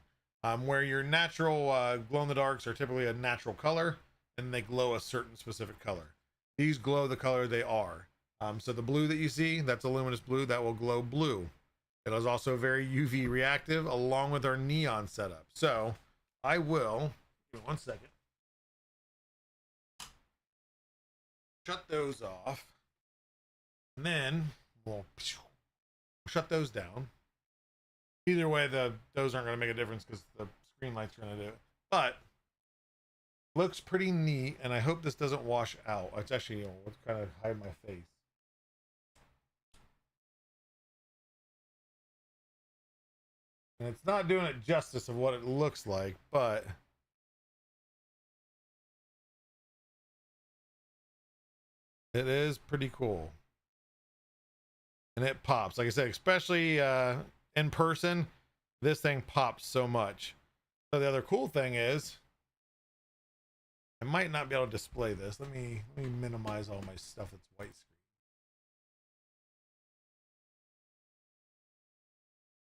Where your natural glow in the darks are typically a natural color, and they glow a certain specific color. These glow the color they are. So the blue that you see, that's a luminous blue, that will glow blue. It is also very UV reactive along with our neon setup. So I will, give me 1 second, shut those off, and then we'll shut those down. Either way, those aren't going to make a difference because the screen lights are going to do it. But looks pretty neat, and I hope this doesn't wash out. It's actually, you know, let's kind of hide my face. And it's not doing it justice of what it looks like, but it is pretty cool. And it pops. Like I said, especially in person, this thing pops so much. So the other cool thing is, I might not be able to display this. Let me minimize all my stuff that's white screen.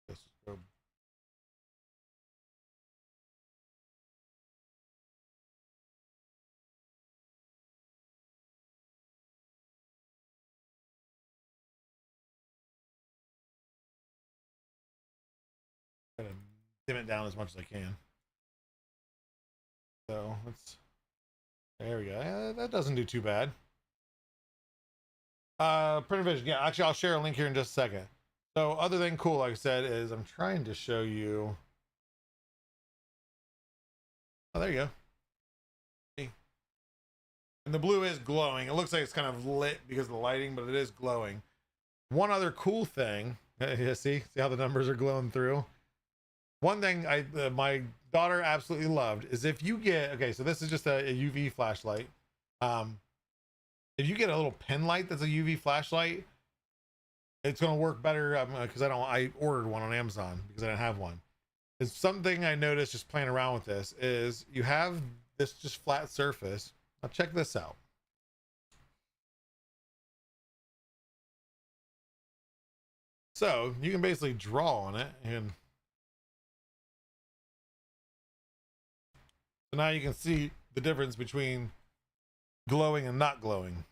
Let's go. Gotta dim it down as much as I can. So let's. There we go. That doesn't do too bad. Printer Vision. Yeah, actually, I'll share a link here in just a second. So other than cool, like I said, is I'm trying to show you. Oh, there you go. See? And the blue is glowing. It looks like it's kind of lit because of the lighting, but it is glowing. One other cool thing. See how the numbers are glowing through? One thing my daughter absolutely loved is if you get, okay, so this is just a UV flashlight. If you get a little pen light that's a UV flashlight, it's going to work better because I ordered one on Amazon because I didn't have one. It's something I noticed just playing around with this is you have this just flat surface. Now check this out. So you can basically draw on it, and so now you can see the difference between glowing and not glowing.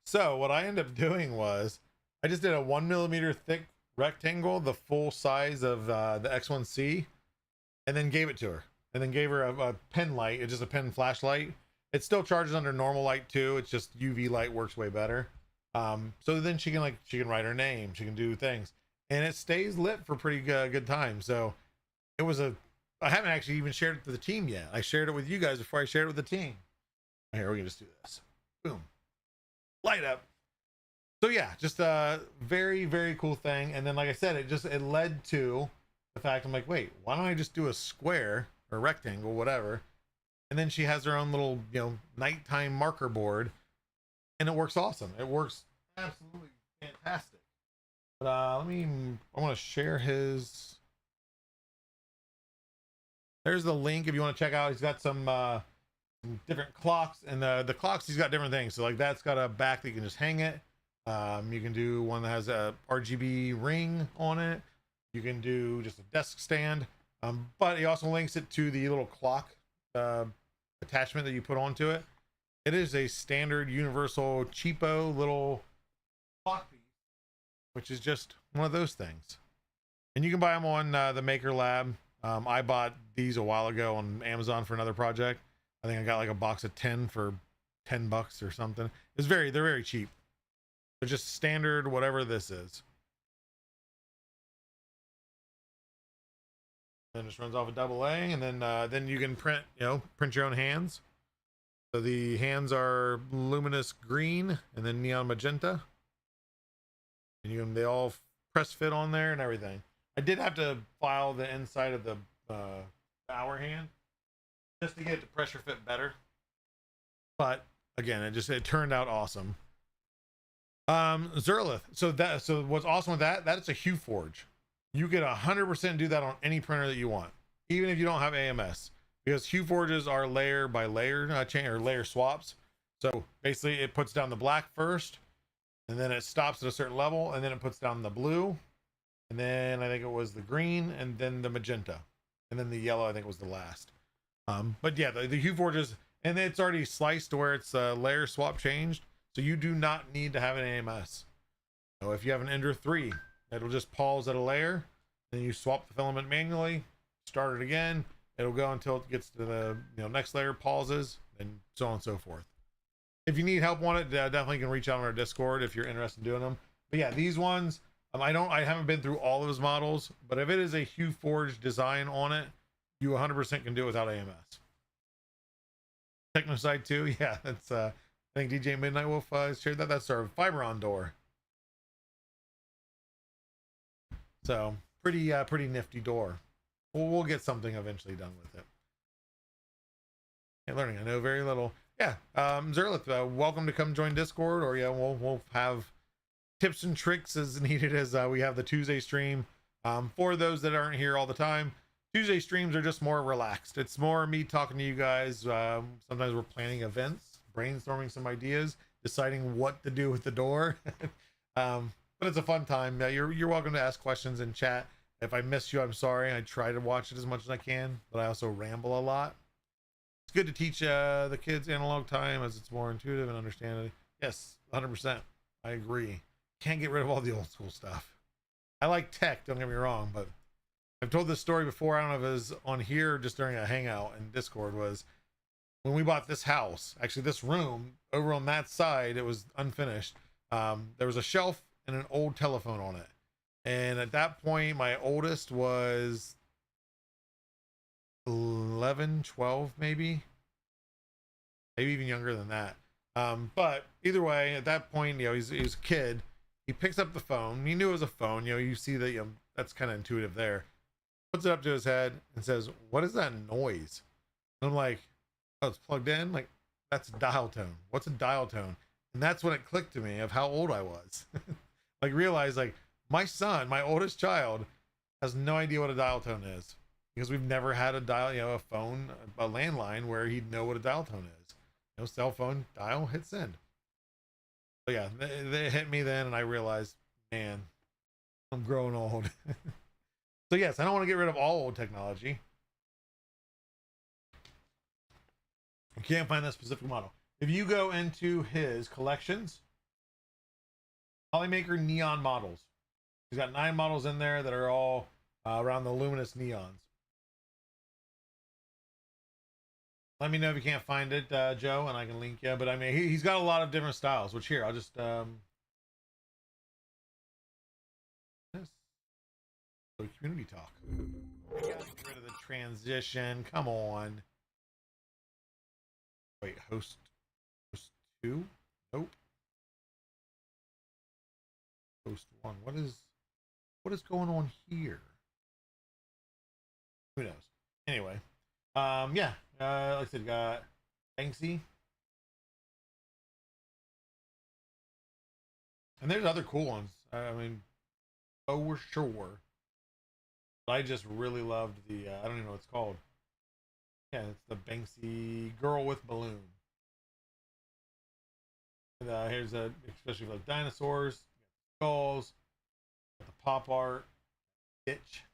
So what I ended up doing was I just did a 1 millimeter thick rectangle, the full size of the X1C, and then gave it to her, and then gave her a pen light. It's just a pen flashlight. It still charges under normal light too. It's just UV light works way better. So then she can write her name, she can do things, and it stays lit for pretty good time. So it was a I haven't actually even shared it to the team yet. I shared it with you guys before I shared it with the team. Here, we can just do this. Boom. Light up. So yeah, just a very, very cool thing. And then, like I said, it led to the fact I'm like, wait, why don't I just do a square or rectangle, whatever? And then she has her own little, nighttime marker board, and it works awesome. It works absolutely fantastic. But I want to share his. There's the link if you want to check out. He's got some different clocks, and the clocks, he's got different things. So like that's got a back that you can just hang it. You can do one that has a RGB ring on it. You can do just a desk stand. But he also links it to the little clock attachment that you put onto it. It is a standard universal cheapo little clock piece, which is just one of those things. And you can buy them on the Maker Lab. I bought these a while ago on Amazon for another project. I think I got like a box of 10 for $10 or something. They're very cheap. They're just standard, whatever this is. Then it just runs off a AA, and then you can print your own hands. So the hands are luminous green and then neon magenta, and they all press fit on there and everything. I did have to file the inside of the hour hand just to get it to pressure fit better, but again, it turned out awesome. Xerlith. So what's awesome with that it's a Hue Forge. You get 100% do that on any printer that you want, even if you don't have AMS, because Hue Forges are layer by layer chain or layer swaps. So basically it puts down the black first, and then it stops at a certain level, and then it puts down the blue, and then I think it was the green, and then the magenta, and then the yellow I think was the last. But yeah, the Hue Forges, and it's already sliced to where it's layer swap changed, so you do not need to have an AMS. So if you have an Ender 3, it'll just pause at a layer, then you swap the filament manually, start it again, it'll go until it gets to the next layer, pauses, and so on and so forth. If you need help on it, definitely can reach out on our Discord if you're interested in doing them. But yeah, these ones, I haven't been through all of his models, but if it is a Hue Forge design on it, you 100% can do it without AMS. Technoside 2, yeah, that's I think DJ Midnight Wolf shared that. That's our Fiberon door. So pretty nifty door. We'll get something eventually done with it. Learning, I know very little. Yeah, Xerlith, welcome to come join Discord, or we'll have tips and tricks as needed as we have the Tuesday stream. For those that aren't here all the time, Tuesday streams are just more relaxed. It's more me talking to you guys. Sometimes we're planning events, brainstorming some ideas, deciding what to do with the door. But it's a fun time. You're welcome to ask questions in chat. If I miss you, I'm sorry. I try to watch it as much as I can, but I also ramble a lot. It's good to teach the kids analog time as it's more intuitive and understandable. Yes, 100%. I agree. Can't get rid of all the old school stuff. I like tech, don't get me wrong, but I've told this story before. I don't know if it was on here or just during a hangout in Discord. Was when we bought this house, actually this room over on that side, it was unfinished. There was a shelf and an old telephone on it. And at that point, my oldest was 11, 12, maybe even younger than that. But either way, at that point, he's a kid. He picks up the phone. He knew it was a phone. You see that, that's kind of intuitive there. Puts it up to his head and says, "What is that noise?" And I'm like, "Oh, it's plugged in. Like, that's a dial tone. What's a dial tone?" And that's when it clicked to me of how old I was. Like, realized, like, my son, my oldest child, has no idea what a dial tone is, because we've never had a dial, a phone, a landline where he'd know what a dial tone is. Cell phone, dial, hit send. So yeah, they hit me then, and I realized, man, I'm growing old. So yes, I don't want to get rid of all old technology. I can't find that specific model. If you go into his collections, Polymaker neon models, he's got 9 models in there that are all around the luminous neons. Let me know if you can't find it, Joe, and I can link you. But I mean, he's got a lot of different styles, which here, I'll just community talk. Get rid of the transition. Come on. Wait, host 2? Nope. Host 1. What is going on here? Who knows? Anyway. Yeah. Like I said, got Banksy. And there's other cool ones. I mean, for sure. But I just really loved the I don't even know what it's called. Yeah, it's the Banksy Girl with Balloon. And, here's a especially for like dinosaurs, skulls, the pop art, itch.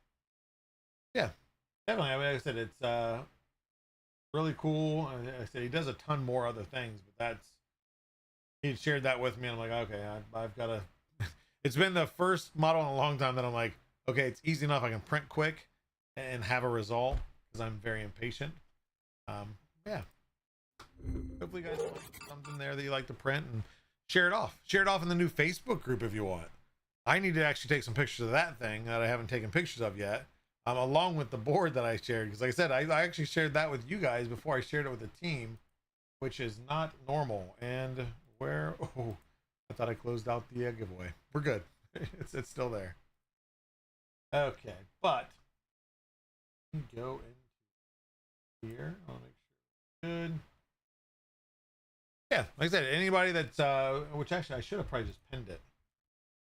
Yeah, definitely. I mean, like I said, it's really cool. And like I said he does a ton more other things, but that's he shared that with me, and I'm like, okay, I've got to. It's been the first model in a long time that I'm like, okay, it's easy enough. I can print quick and have a result because I'm very impatient. Yeah. Hopefully, you guys have something there that you like to print and share it off. Share it off in the new Facebook group if you want. I need to actually take some pictures of that thing that I haven't taken pictures of yet, along with the board that I shared. Because, like I said, I actually shared that with you guys before I shared it with the team, which is not normal. And where? Oh, I thought I closed out the giveaway. We're good. It's still there. Okay, but go in here. I'll make sure it's good. Yeah, like I said, anybody that's which actually I should have probably just pinned it.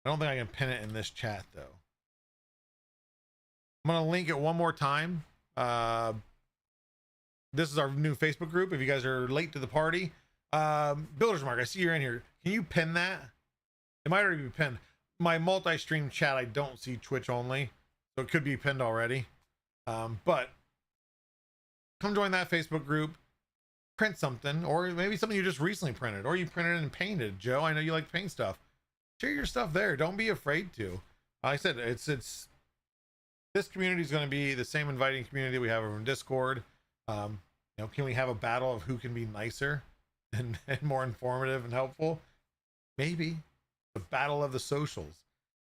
I don't think I can pin it in this chat though. I'm gonna link it one more time. This is our new Facebook group. If you guys are late to the party, Builders Mark, I see you're in here. Can you pin that? It might already be pinned. My multi-stream chat, I don't see Twitch only, so it could be pinned already. But come join that Facebook group. Print something, or maybe something you just recently printed, or you printed and painted. Joe, I know you like paint stuff. Share your stuff there. Don't be afraid to. Like I said, it's this community is going to be the same inviting community we have over in Discord. You know, can we have a battle of who can be nicer and more informative and helpful? Maybe the battle of the socials.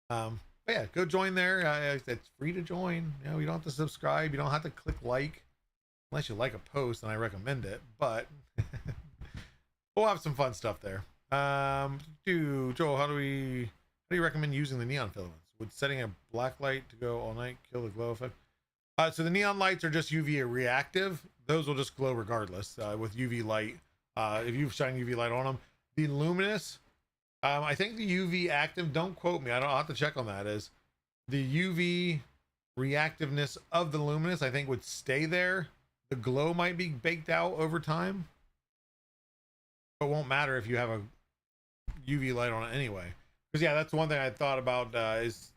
But yeah, go join there. It's free to join. You know, you don't have to subscribe. You don't have to click like. Unless you like a post, and I recommend it, but we'll have some fun stuff there. Joel, how do you recommend using the neon filaments? Would setting a black light to go all night kill the glow effect? So the neon lights are just UV reactive. Those will just glow regardless with UV light. If you shine UV light on them, the luminous, I think the UV active. Don't quote me. I'll have to check on that. Is the UV reactiveness of the luminous? I think would stay there. The glow might be baked out over time. It won't matter if you have a UV light on it anyway. Because yeah, that's one thing I thought about is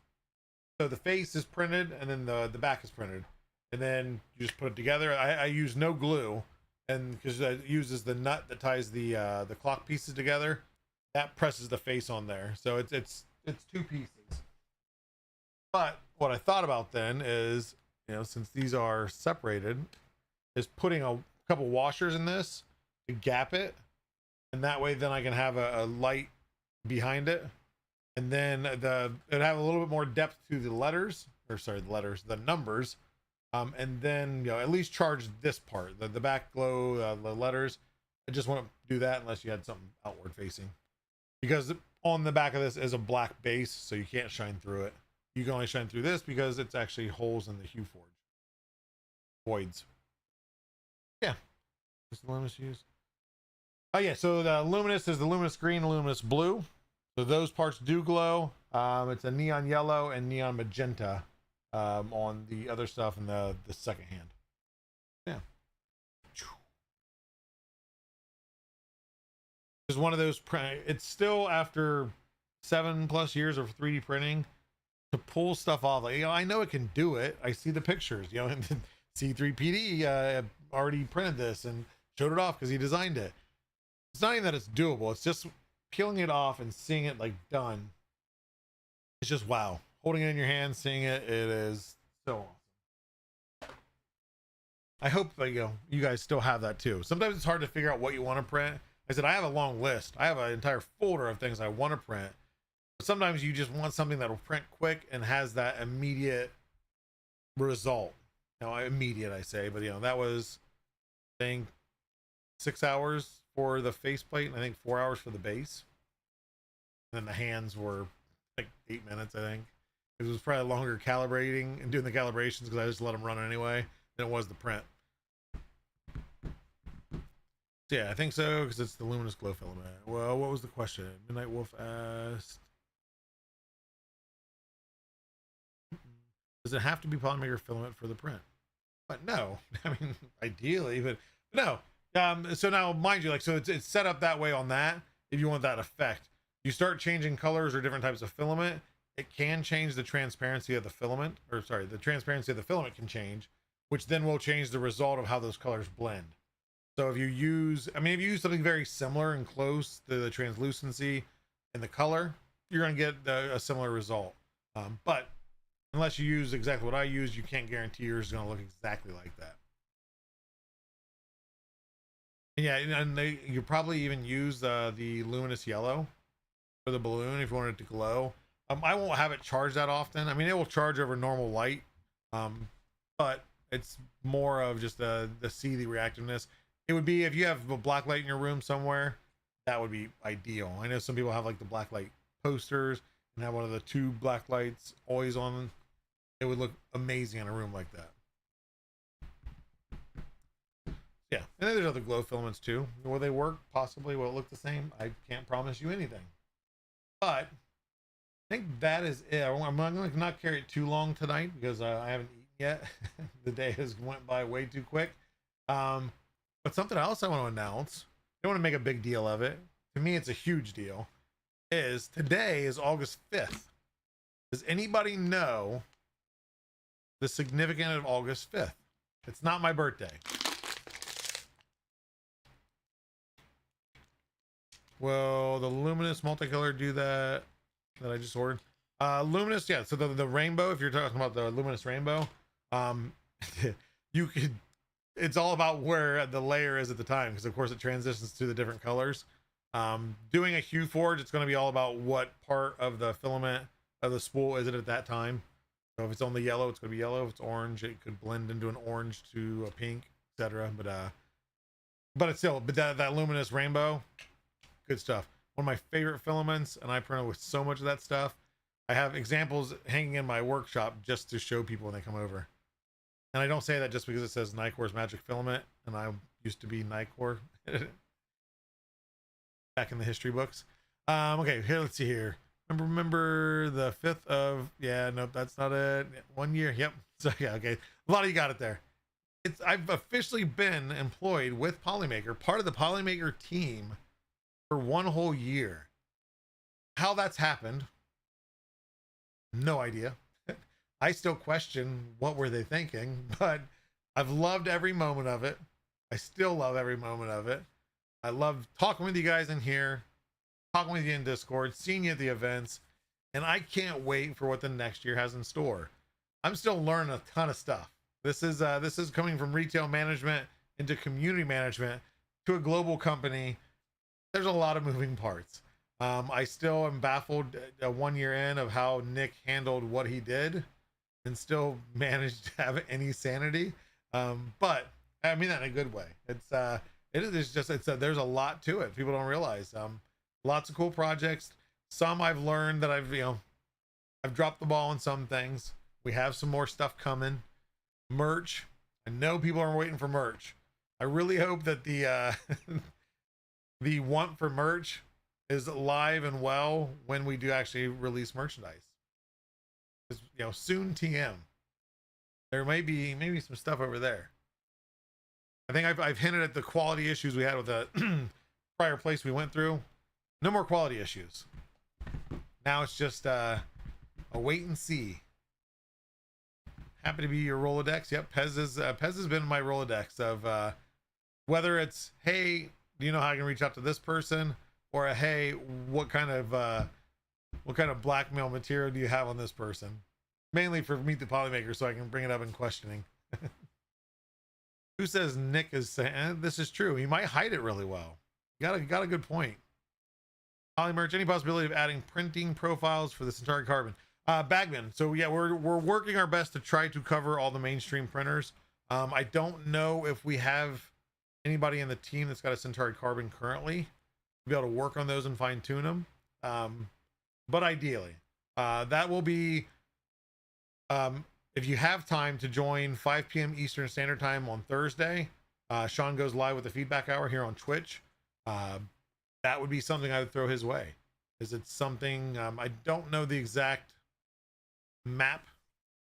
so the face is printed and then the back is printed. And then you just put it together. I use no glue, and because it uses the nut that ties the clock pieces together, that presses the face on there. So it's two pieces. But what I thought about then is, you know, since these are separated, is putting a couple washers in this to gap it, and that way then I can have a light behind it, and then it'd have a little bit more depth to the letters, or sorry, the numbers, and then, you know, at least charge this part, the back glow, the letters. I just want to do that unless you had something outward facing, because on the back of this is a black base, so you can't shine through it. You can only shine through this because it's actually holes in the Hue Forge voids. Yeah, just the luminous use. Oh yeah, so the luminous is the luminous green, luminous blue. So those parts do glow. It's a neon yellow and neon magenta on the other stuff in the second hand. Yeah. It's one of those. It's still after 7+ years of 3D printing to pull stuff off. Like, you know, I know it can do it. I see the pictures. You know, and C3PD already printed this and showed it off because he designed it. It's not even that it's doable. It's just peeling it off and seeing it like done. It's just wow. Holding it in your hand, seeing it, it is so awesome. I hope that, you know, you guys still have that too. Sometimes it's hard to figure out what you want to print. I said I have a long list. I have an entire folder of things I want to print. But sometimes you just want something that'll print quick and has that immediate result. no, immediate, I say, but that was, I think, 6 hours for the faceplate, and I think 4 hours for the base. And then the hands were like 8 minutes, I think. It was probably longer calibrating and doing the calibrations because I just let them run anyway than it was the print. So yeah, I think so because it's the luminous glow filament. Well, what was the question? Midnight Wolf asked, does it have to be polymaker filament for the print? But no, I mean, ideally, but no. So now, mind you, like, so it's set up that way on that. If you want that effect, you start changing colors or different types of filament, it can change the transparency of the filament, or sorry, the transparency of the filament can change, which then will change the result of how those colors blend. So if you use, I mean, if you use something very similar and close to the translucency and the color, you're going to get a similar result. But unless you use exactly what I use, you can't guarantee yours is going to look exactly like that. And yeah, and you probably even use the luminous yellow for the balloon if you want it to glow. I won't have it charge that often. I mean, it will charge over normal light, but it's more of just the see the reactiveness. It would be if you have a black light in your room somewhere, that would be ideal. I know some people have like the black light posters and have one of the two black lights always on. It would look amazing in a room like that. Yeah, and then there's other glow filaments too. Will they work? Possibly. Will it look the same? I can't promise you anything. But I think that is it. I'm going to not carry it too long tonight because I haven't eaten yet. The day has went by way too quick. But something else I want to announce, I don't want to make a big deal of it. To me, it's a huge deal. Is today is August 5th. Does anybody know the significance of August 5th? It's not my birthday. Will the luminous multicolor do that I just ordered? Luminous, yeah. So the rainbow, if you're talking about the luminous rainbow, you could, it's all about where the layer is at the time, because of course it transitions to the different colors. Doing a hue forge, it's going to be all about what part of the filament of the spool is it at that time. So if it's on the yellow, it's going to be yellow. If it's orange, it could blend into an orange to a pink, etc. But it's still, but that luminous rainbow, good stuff. One of my favorite filaments, and I print with so much of that stuff. I have examples hanging in my workshop just to show people when they come over. And I don't say that just because it says Nikor's Magic Filament, and I used to be Nikor back in the history books. Okay, here, let's see here. Remember the 5th of, yeah, nope, that's not it. 1 year, yep. So yeah, okay. A lot of you got it there. I've officially been employed with Polymaker, part of the Polymaker team for 1 whole year. How that's happened, no idea. I still question what were they thinking, but I've loved every moment of it. I still love every moment of it. I love talking with you guys in here, talking with you in Discord, seeing you at the events, and I can't wait for what the next year has in store. I'm still learning a ton of stuff. This is coming from retail management into community management to a global company. There's a lot of moving parts. I still am baffled 1 year in of how Nick handled what he did and still managed to have any sanity. But I mean that in a good way. There's a lot to it. People don't realize. Lots of cool projects. Some I've learned that I've dropped the ball on some things. We have some more stuff coming. Merch. I know people are waiting for merch. I really hope that the the want for merch is live and well when we do actually release merchandise. Soon TM. There may be maybe some stuff over there. I think I've hinted at the quality issues we had with the prior place we went through. No more quality issues. Now it's just a wait and see. Happy to be your Rolodex. Yep, Pez has been in my Rolodex of whether it's, hey, do you know how I can reach out to this person, or a, hey, what kind of blackmail material do you have on this person? Mainly for Meet the Polymaker, so I can bring it up in questioning. Who says Nick is saying this is true? He might hide it really well. Got a good point. Poly merch, any possibility of adding printing profiles for the Centauri Carbon? Bagman. So yeah, we're working our best to try to cover all the mainstream printers. I don't know if we have anybody in the team that's got a Centauri Carbon currently to be able to work on those and fine tune them. But ideally, that will be, if you have time to join 5 p.m. Eastern Standard Time on Thursday, Sean goes live with the feedback hour here on Twitch. That would be something I would throw his way. Is it something, I don't know the exact map,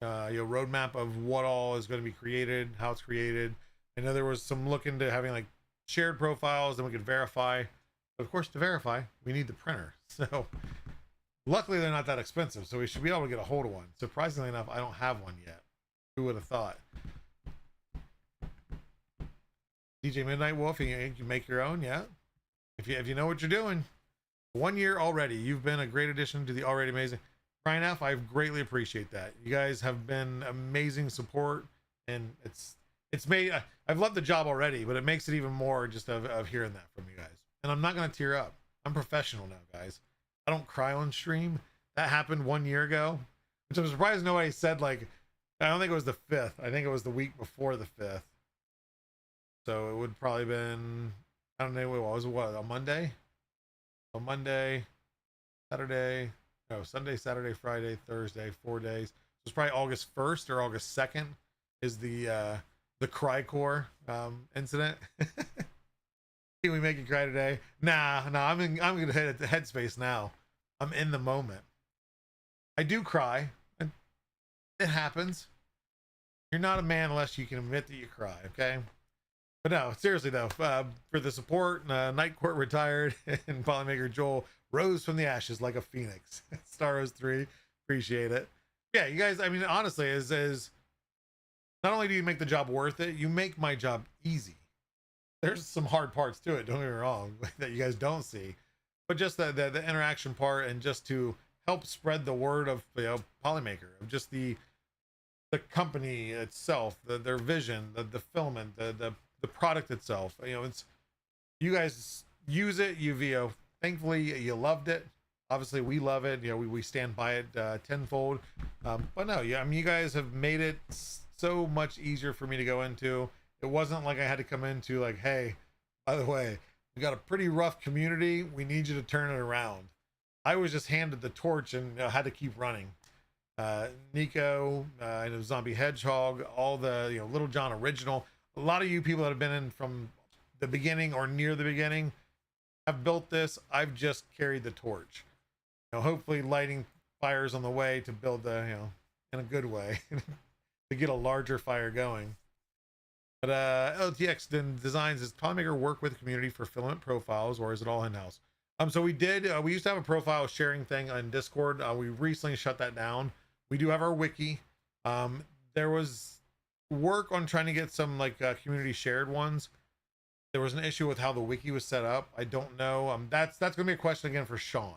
roadmap of what all is going to be created, how it's created. I know there was some look into having like shared profiles, then we could verify. But of course, to verify, we need the printer. So luckily they're not that expensive, so we should be able to get a hold of one. Surprisingly enough, I don't have one yet. Who would have thought? DJ Midnight Wolf, you make your own, yeah. If you know what you're doing. 1 year already, you've been a great addition to the already amazing. Brian F, I greatly appreciate that. You guys have been amazing support, and it's made, I've loved the job already, but it makes it even more just of hearing that from you guys. And I'm not gonna tear up. I'm professional now, guys. I don't cry on stream. That happened 1 year ago, which I'm surprised nobody said. Like, I don't think it was the 5th. I think it was the week before the 5th. So it would probably been, I don't know, what was it, a Monday? A Monday, Saturday, no, Sunday, Saturday, Friday, Thursday, 4 days. So it's probably August 1st or August 2nd is the Crycore incident. Can we make you cry today? Nah, I'm gonna hit the headspace now. I'm in the moment. I do cry. It happens. You're not a man unless you can admit that you cry, okay? But no, seriously though, for the support, Night Court retired, and Polymaker Joel rose from the ashes like a phoenix. Star Rose 3, appreciate it. Yeah, you guys, I mean, honestly, is not only do you make the job worth it, you make my job easy. There's some hard parts to it, don't get me wrong, that you guys don't see. But just the interaction part, and just to help spread the word of, Polymaker, of just the company itself, their vision, the filament, the product itself. It's, you guys use it, thankfully you loved it. Obviously we love it, we stand by it tenfold. But no, yeah, I mean, you guys have made it so much easier for me to go into. It wasn't like I had to come into like, hey, by the way, we got a pretty rough community, we need you to turn it around. I was just handed the torch and had to keep running. Nico, Zombie Hedgehog, all the Little John original, a lot of you people that have been in from the beginning or near the beginning have built this. I've just carried the torch, hopefully lighting fires on the way to build the, in a good way, to get a larger fire going. But LTX then designs, does Polymaker work with the community for filament profiles, or is it all in-house? So we used to have a profile sharing thing on Discord. We recently shut that down. We do have our wiki. There was work on trying to get some community shared ones. There was an issue with how the wiki was set up. I don't know. That's gonna be a question again for Sean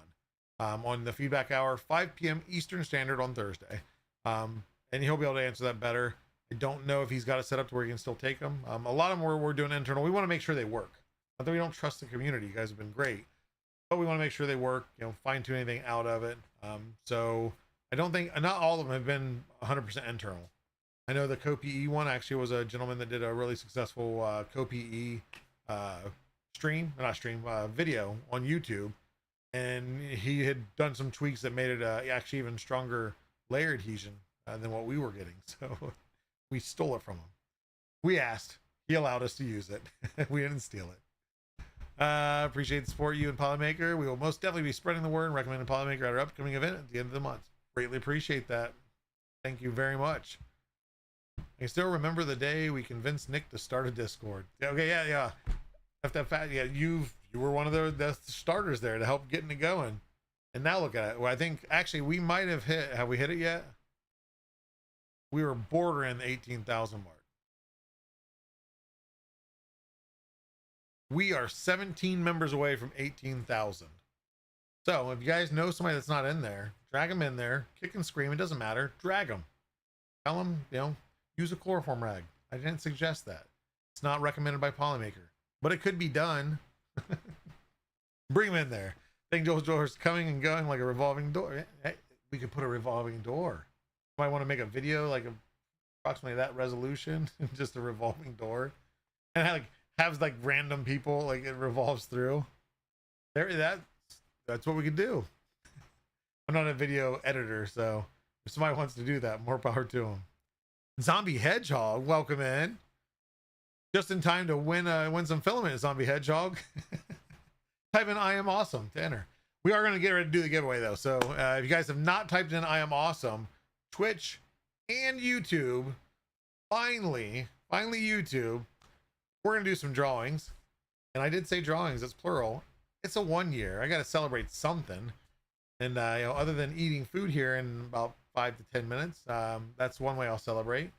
on the feedback hour, 5 p.m. Eastern Standard on Thursday, and he'll be able to answer that better. I don't know if he's got it set up to where he can still take them. A lot of them we're doing internal. We want to make sure they work. Not that we don't trust the community. You guys have been great, but we want to make sure they work. Fine tune anything out of it. So I don't think, not all of them have been 100% internal. I know the CoPE one actually was a gentleman that did a really successful CoPE video on YouTube, and he had done some tweaks that made it actually even stronger layer adhesion than what we were getting. So we stole it from him. We asked, he allowed us to use it. We didn't steal it. Appreciate the support, you and Polymaker. We will most definitely be spreading the word and recommending Polymaker at our upcoming event at the end of the month. Greatly appreciate that. Thank you very much. I still remember the day we convinced Nick to start a Discord. Okay, yeah. Yeah, you were one of the starters there to help getting it going. And now look at it. Well, I think actually we might have we hit it yet? We were bordering the 18,000 mark. We are 17 members away from 18,000. So if you guys know somebody that's not in there, drag them in there, kick and scream, it doesn't matter, drag them. Tell them, use a chloroform rag. I didn't suggest that. It's not recommended by Polymaker, but it could be done. Bring them in there. Think Joel's coming and going like a revolving door. Hey, we could put a revolving door. If I want to make a video like approximately that resolution, just a revolving door, and have like random people like it revolves through. That's what we could do. I'm not a video editor, so if somebody wants to do that, more power to them. Zombie Hedgehog, welcome in. Just in time to win some filament, Zombie Hedgehog. Type in "I am awesome" to enter. We are going to get ready to do the giveaway though, so if you guys have not typed in "I am awesome," Twitch and YouTube, finally YouTube, we're going to do some drawings. And I did say drawings, it's plural. It's a 1 year. I got to celebrate something. And other than eating food here in about 5 to 10 minutes, that's one way I'll celebrate.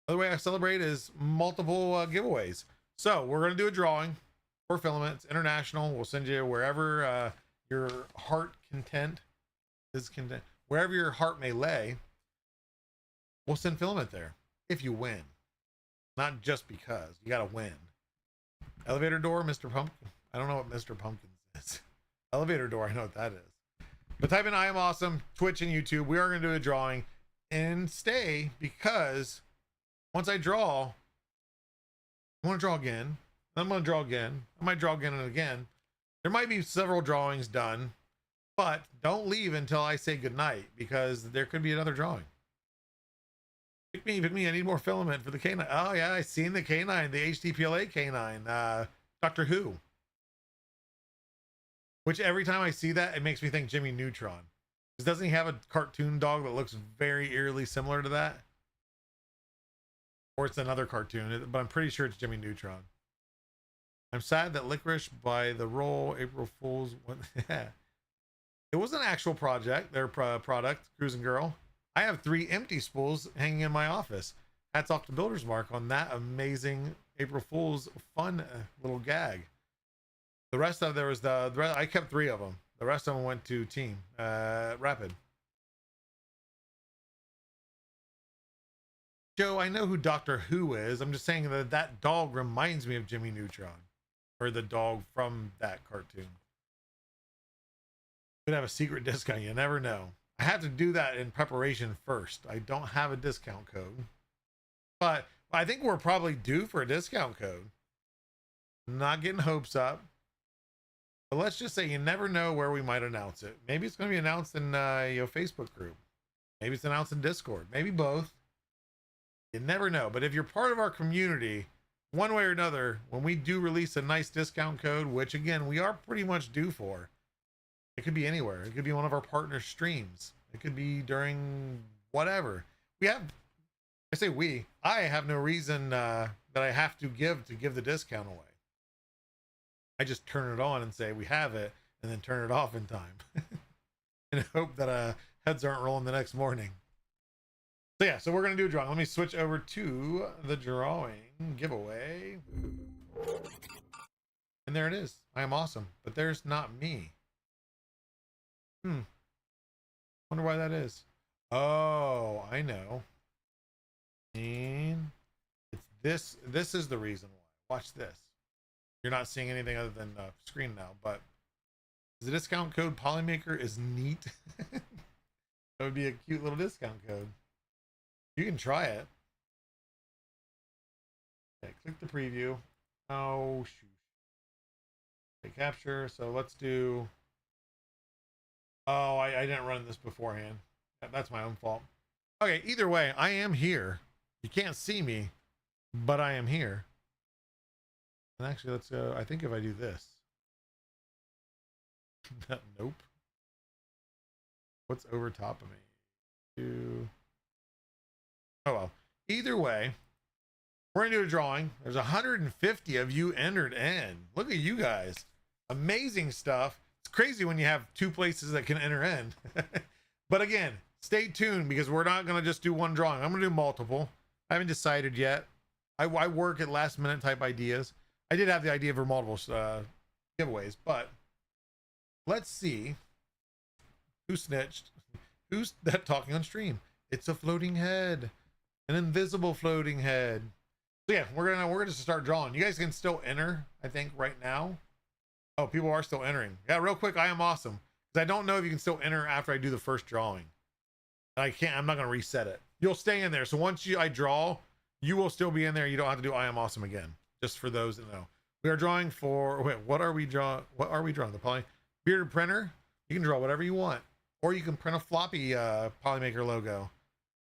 Other way I celebrate is multiple giveaways. So we're going to do a drawing for filament. It's international. We'll send you wherever your heart content is content, wherever your heart may lay. We'll send filament there if you win, not just because. You got to win. Elevator door, Mr. Pumpkin. I don't know what Mr. Pumpkin is. Elevator door, I know what that is. But type in "I am awesome," Twitch and YouTube. We are going to do a drawing and stay, because once I draw, I want to draw again. I'm going to draw again. I might draw again and again. There might be several drawings done, but don't leave until I say goodnight, because there could be another drawing. Pick me. I need more filament for the canine. Oh yeah, I seen the canine, the HDPLA canine, Doctor Who. Which every time I see that, it makes me think Jimmy Neutron. Because doesn't he have a cartoon dog that looks very eerily similar to that? Or it's another cartoon, but I'm pretty sure it's Jimmy Neutron. I'm sad that Licorice by the roll April Fool's. It was an actual project, their product, Cruising Girl. I have 3 empty spools hanging in my office. Hats off to Builder's Mark on that amazing April Fool's fun little gag. The rest of I kept 3 of them. The rest of them went to Team Rapid. Joe, I know who Doctor Who is. I'm just saying that dog reminds me of Jimmy Neutron, or the dog from that cartoon. Could have a secret discount. You never know. I have to do that in preparation first. I don't have a discount code, but I think we're probably due for a discount code. Not getting hopes up, but let's just say you never know where we might announce it. Maybe it's going to be announced in your Facebook group. Maybe it's announced in Discord. Maybe both. You never know. But if you're part of our community, one way or another, when we do release a nice discount code, which again we are pretty much due for, it could be anywhere. It could be one of our partner streams. It could be during whatever. I have no reason that I have to give the discount away. I just turn it on and say we have it, and then turn it off in time. And hope that heads aren't rolling the next morning. So yeah, so we're going to do a drawing. Let me switch over to the drawing giveaway. And there it is. I am awesome. But there's not me. Wonder why that is. Oh, I know. And it's this. This is the reason why. Watch this. You're not seeing anything other than the screen now, but the discount code Polymaker is neat. That would be a cute little discount code. You can try it. Okay, click the preview. Oh, shoot. Okay, capture. So let's do... Oh, I didn't run this beforehand. That's my own fault. Okay, either way, I am here. You can't see me, but I am here. And actually, let's go. I think if I do this. Nope. What's over top of me? Oh well. Either way, we're gonna do a drawing. There's 150 of you entered in. Look at you guys. Amazing stuff. It's crazy when you have 2 places that can enter in. But again, stay tuned, because we're not gonna just do one drawing. I'm gonna do multiple. I haven't decided yet. I work at last minute type ideas. I did have the idea for multiple giveaways, but let's see who snitched. Who's that talking on stream? It's a floating head, an invisible floating head. So yeah, we're gonna start drawing. You guys can still enter, I think, right now. Oh, people are still entering. Yeah, real quick, I am awesome, because I don't know if you can still enter after I do the first drawing. I'm not going to reset it. You'll stay in there. So once I draw, you will still be in there. You don't have to do I am awesome again. Just for those that know. We are drawing for, wait, what are we drawing? The poly bearded printer. You can draw whatever you want. Or you can print a floppy Polymaker logo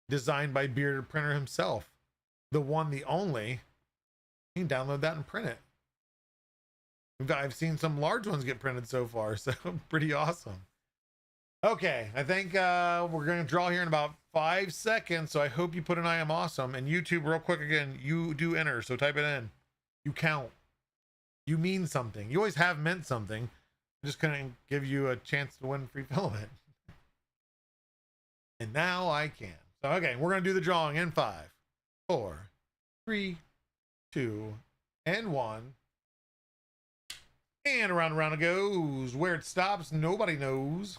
designed by Bearded Printer himself. The one, the only. You can download that and print it. I've seen some large ones get printed so far, so pretty awesome. Okay, I think we're going to draw here in about 5 seconds, so I hope you put an I am awesome. And YouTube, real quick again, you do enter, so type it in. You count. You mean something. You always have meant something. I'm just going to give you a chance to win free filament. And now I can. So, okay, we're going to do the drawing in 5, 4, 3, 2, and 1. And around and around it goes. Where it stops, nobody knows.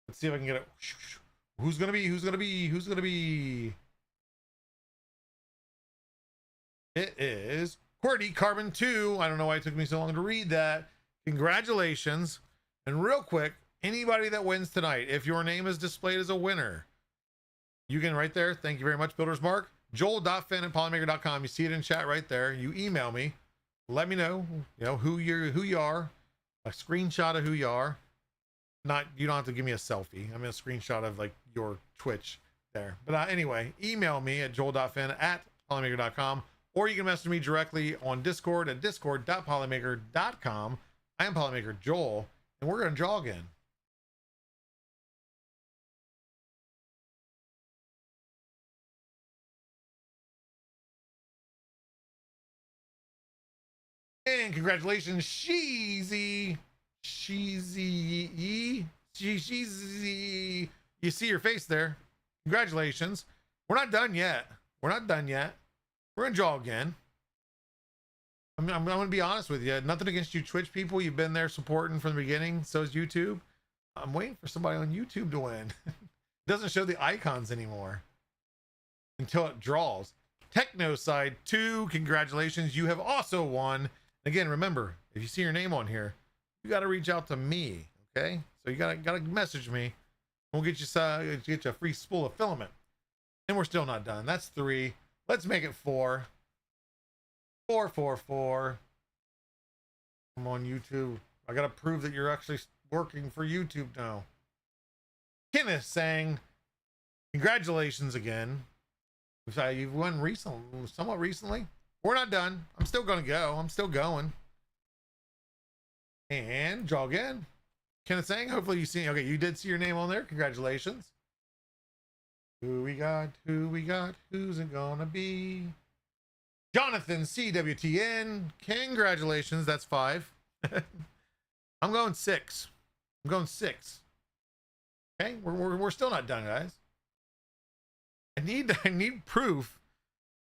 Let's see if I can get it. Who's going to be? Who's going to be? Who's going to be? It is QWERTY Carbon 2. I don't know why it took me so long to read that. Congratulations. And real quick, anybody that wins tonight, if your name is displayed as a winner, you can right there. Thank you very much, Builder's Mark. Joel.finn@polymaker.com. You see it in chat right there. You email me. Let me know, who you are. A screenshot of who you are. You don't have to give me a selfie. I mean a screenshot of like your Twitch there. But anyway, email me at joel.finn@polymaker.com, or you can message me directly on Discord at discord.polymaker.com. I am Polymaker Joel, and we're going to draw again. And congratulations, Sheezy. Sheezy. You see your face there. Congratulations. We're not done yet. We're not done yet. We're going to draw again. I'm going to be honest with you. Nothing against you Twitch people. You've been there supporting from the beginning. So is YouTube. I'm waiting for somebody on YouTube to win. It doesn't show the icons anymore until it draws. Techno Side 2, congratulations. You have also won. Again, remember, if you see your name on here, you got to reach out to me, okay? So you got to message me. We'll get you a free spool of filament. And we're still not done. That's 3. Let's make it 4. 4, 4, 4. Come on, YouTube. I got to prove that you're actually working for YouTube now. Kenneth saying, congratulations again. You've won somewhat recently. We're not done. I'm still going to go. I'm still going. And draw again. Kenneth saying, hopefully you see. Okay, you did see your name on there. Congratulations. Who we got? Who we got? Who's it gonna be? Jonathan CWTN. Congratulations. That's 5. I'm going 6. I'm going 6. Okay, we're still not done, guys. I need proof.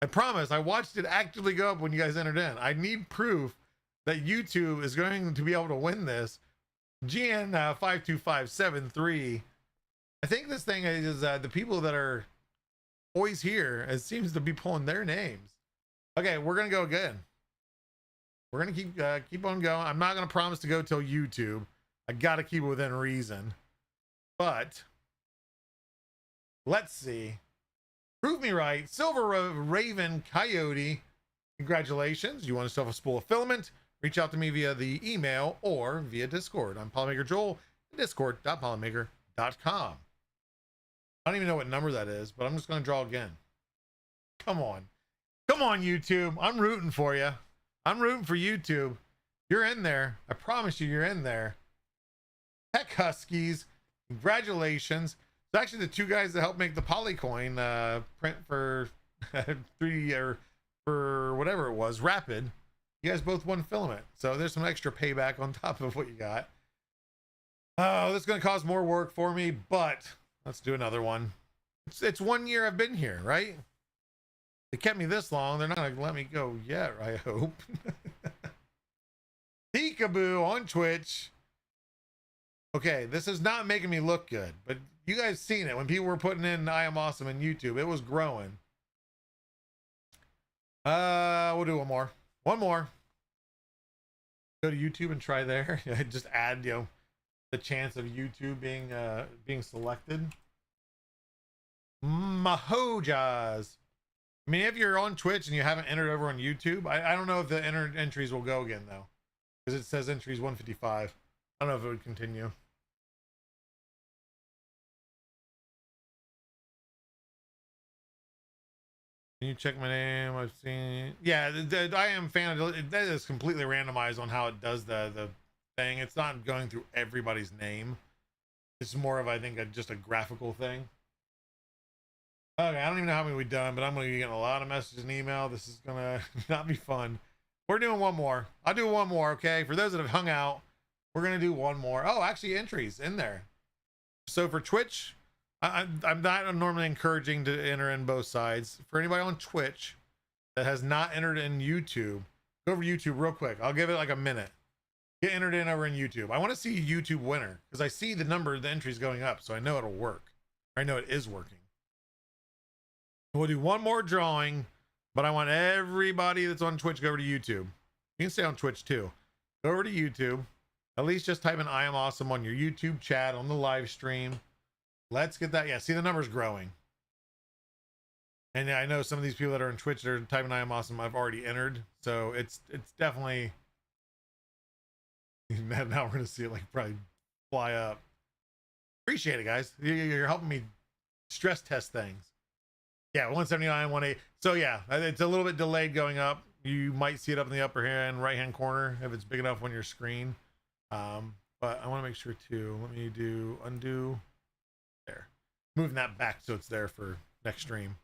I promise. I watched it actively go up when you guys entered in. I need proof that YouTube is going to be able to win this. GN 52573. I think this thing is the people that are always here. It seems to be pulling their names. Okay, we're gonna go again. We're gonna keep on going. I'm not gonna promise to go till YouTube. I gotta keep it within reason. But let's see. Prove me right. Silver Raven Coyote. Congratulations. You want yourself a spool of filament? Reach out to me via the email or via Discord. I'm Polymaker Joel, discord.polymaker.com. I don't even know what number that is, but I'm just going to draw again. Come on. Come on, YouTube. I'm rooting for you. I'm rooting for YouTube. You're in there. I promise you, you're in there. Heck Huskies. Congratulations. It's actually the 2 guys that helped make the Polycoin print for 3 or for whatever it was, Rapid. You guys both won filament. So there's some extra payback on top of what you got. Oh, this is going to cause more work for me, but let's do another one. It's 1 year I've been here, right? They kept me this long. They're not going to let me go yet, I hope. Peekaboo on Twitch. Okay, this is not making me look good, but you guys seen it when people were putting in I am awesome in YouTube. It was growing. We'll do one more. One more. Go to YouTube and try there. Just add, the chance of YouTube being selected. Mahojas. I mean, if you're on Twitch and you haven't entered over on YouTube, I don't know if the entries will go again though, because it says entries 155. I don't know if it would continue. Can you check my name? I've seen. Yeah, the I am fan of that is completely randomized on how it does the thing. It's not going through everybody's name. It's more of, I think, just a graphical thing. Okay, I don't even know how many we've done, but I'm going to be getting a lot of messages and email. This is going to not be fun. We're doing one more. I'll do one more, okay? For those that have hung out, we're going to do one more. Oh, actually, entries in there. So for Twitch, I'm not normally encouraging to enter in both sides. For anybody on Twitch that has not entered in YouTube, go over to YouTube real quick. I'll give it like a minute. Get entered in over in YouTube. I want to see a YouTube winner because I see the number of the entries going up, so I know it'll work. I know it is working. We'll do one more drawing, but I want everybody that's on Twitch go over to YouTube. You can stay on Twitch too. Go over to YouTube. At least just type in I am awesome on your YouTube chat on the live stream. Let's get that. Yeah, see the numbers growing. And yeah, I know some of these people that are on Twitch, they're typing I am awesome. I've already entered. So it's definitely. Now we're going to see it like probably fly up. Appreciate it, guys. You're helping me stress test things. Yeah, 179, 18. So yeah, it's a little bit delayed going up. You might see it up in the upper hand, right hand corner if it's big enough on your screen. But I want to make sure too. Let me do undo. There, moving that back so it's there for next stream.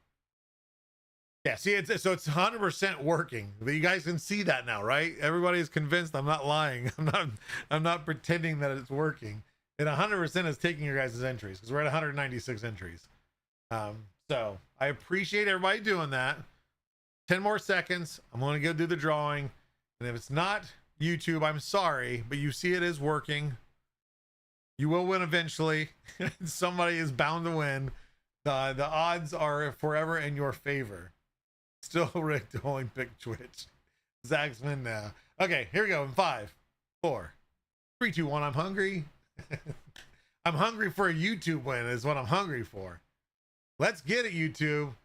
Yeah, see, it's 100% working. You guys can see that now, right? Everybody is convinced I'm not lying. I'm not pretending that it's working. It 100% is taking your guys' entries because we're at 196 entries. So I appreciate everybody doing that. 10 more seconds. I'm going to go do the drawing. And if it's not YouTube, I'm sorry, but you see it is working. You will win eventually. Somebody is bound to win. The odds are forever in your favor. Still Rick to only pick Twitch. Zach's win now. Okay, here we go. In 5, 4, 3, 2, 1. I'm hungry. I'm hungry for a YouTube win is what I'm hungry for. Let's get it, YouTube.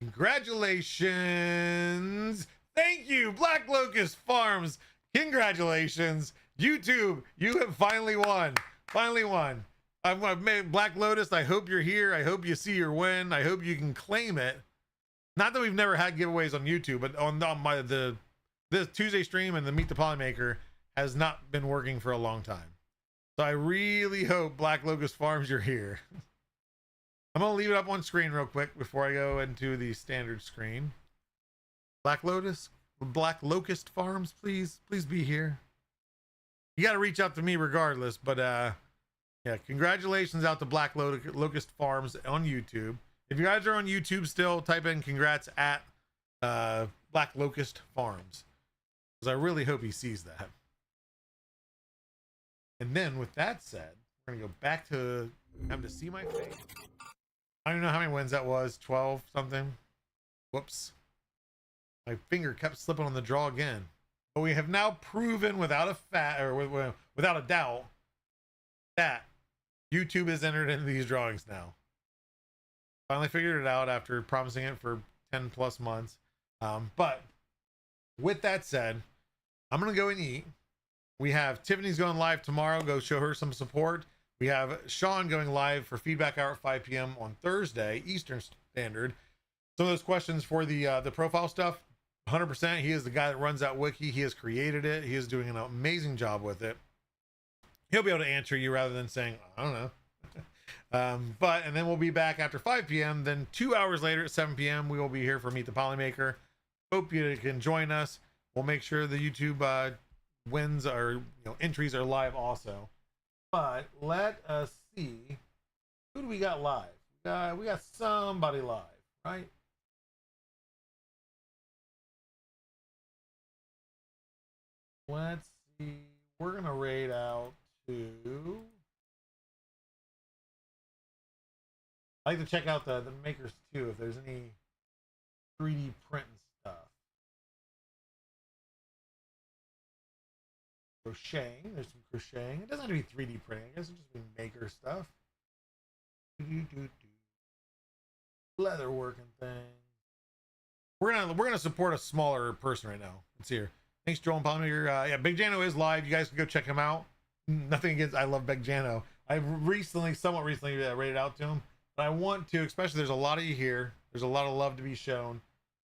Congratulations. Thank you, Black Locust Farms. Congratulations. YouTube, you have finally won. Finally won. I've made Black Lotus. I hope you're here. I hope you see your win. I hope you can claim it. Not that we've never had giveaways on YouTube, but on the Tuesday stream and the Meet the Polymaker has not been working for a long time. So I really hope Black Locust Farms you're here. I'm gonna leave it up on screen real quick before I go into the standard screen. Black Locust Farms, please be here. You got to reach out to me regardless, but yeah, congratulations out to Black Locust Farms on YouTube. If you guys are on YouTube still, type in congrats at Black Locust Farms, because I really hope he sees that. And then with that said, we're gonna go back to having to see my face. I don't even know how many wins that was. 12 something. Whoops. My finger kept slipping on the draw again. But we have now proven without a doubt that YouTube is entered into these drawings now. Finally figured it out after promising it for 10 plus months. But with that said, I'm going to go and eat. We have Tiffany's going live tomorrow. Go show her some support. We have Sean going live for feedback hour at 5 p.m. on Thursday, Eastern Standard. Some of those questions for the profile stuff, 100%. He is the guy that runs that wiki. He has created it. He is doing an amazing job with it. He'll be able to answer you rather than saying, I don't know. And then we'll be back after 5 p.m. Then 2 hours later at 7 p.m. we will be here for Meet the Polymaker. Hope you can join us. We'll make sure the YouTube wins or entries are live also. But let us see. Who do we got live? We got somebody live, right? Let's see. We're gonna raid out to. I like to check out the makers too if there's any 3D printing stuff. Crocheting. There's some crocheting. It doesn't have to be 3D printing. I guess it just be maker stuff. leather working thing. We're gonna support a smaller person right now. Let's see here. Thanks, Joel and Palmer. Yeah, Big Jano is live. You guys can go check him out. Nothing against, I love Big Jano. I somewhat recently rated out to him, but I want to, especially there's a lot of you here. There's a lot of love to be shown.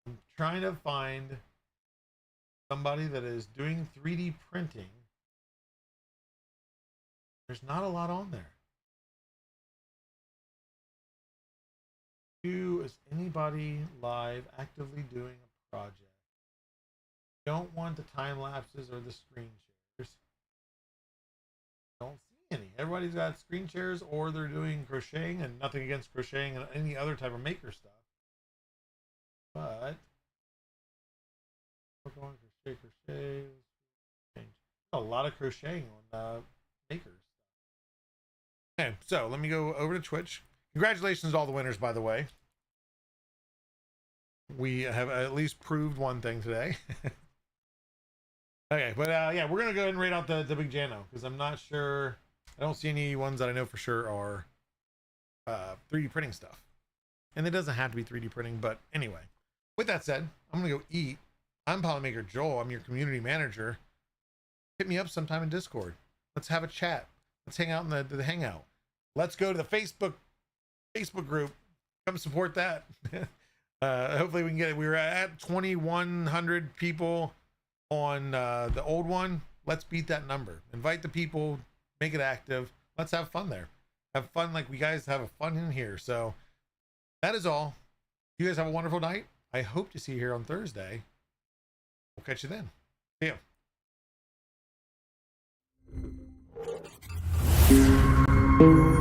I'm trying to find somebody that is doing 3D printing. There's not a lot on there. Is anybody live actively doing a project? Don't want the time lapses or the screen shares. Don't see any. Everybody's got screen shares or they're doing crocheting, and nothing against crocheting and any other type of maker stuff. But we're going crochet. A lot of crocheting on makers. Okay, so let me go over to Twitch. Congratulations to all the winners, by the way. We have at least proved one thing today. Okay, but yeah, we're gonna go ahead and rate out the Big Jano because I'm not sure. I don't see any ones that I know for sure are 3D printing stuff, and it doesn't have to be 3D printing. But anyway, with that said, I'm gonna go eat. I'm Polymaker Joel. I'm your community manager. Hit me up sometime in Discord. Let's have a chat. Let's hang out in the hangout. Let's go to the Facebook group. Come support that. Hopefully we can get it. We were at 2,100 people on the old one. Let's beat that number. Invite the people, make it active. Let's have fun there. Have fun like we guys have a fun in here. So that is all. You guys have a wonderful night. I hope to see you here on Thursday. We'll catch you then. See ya.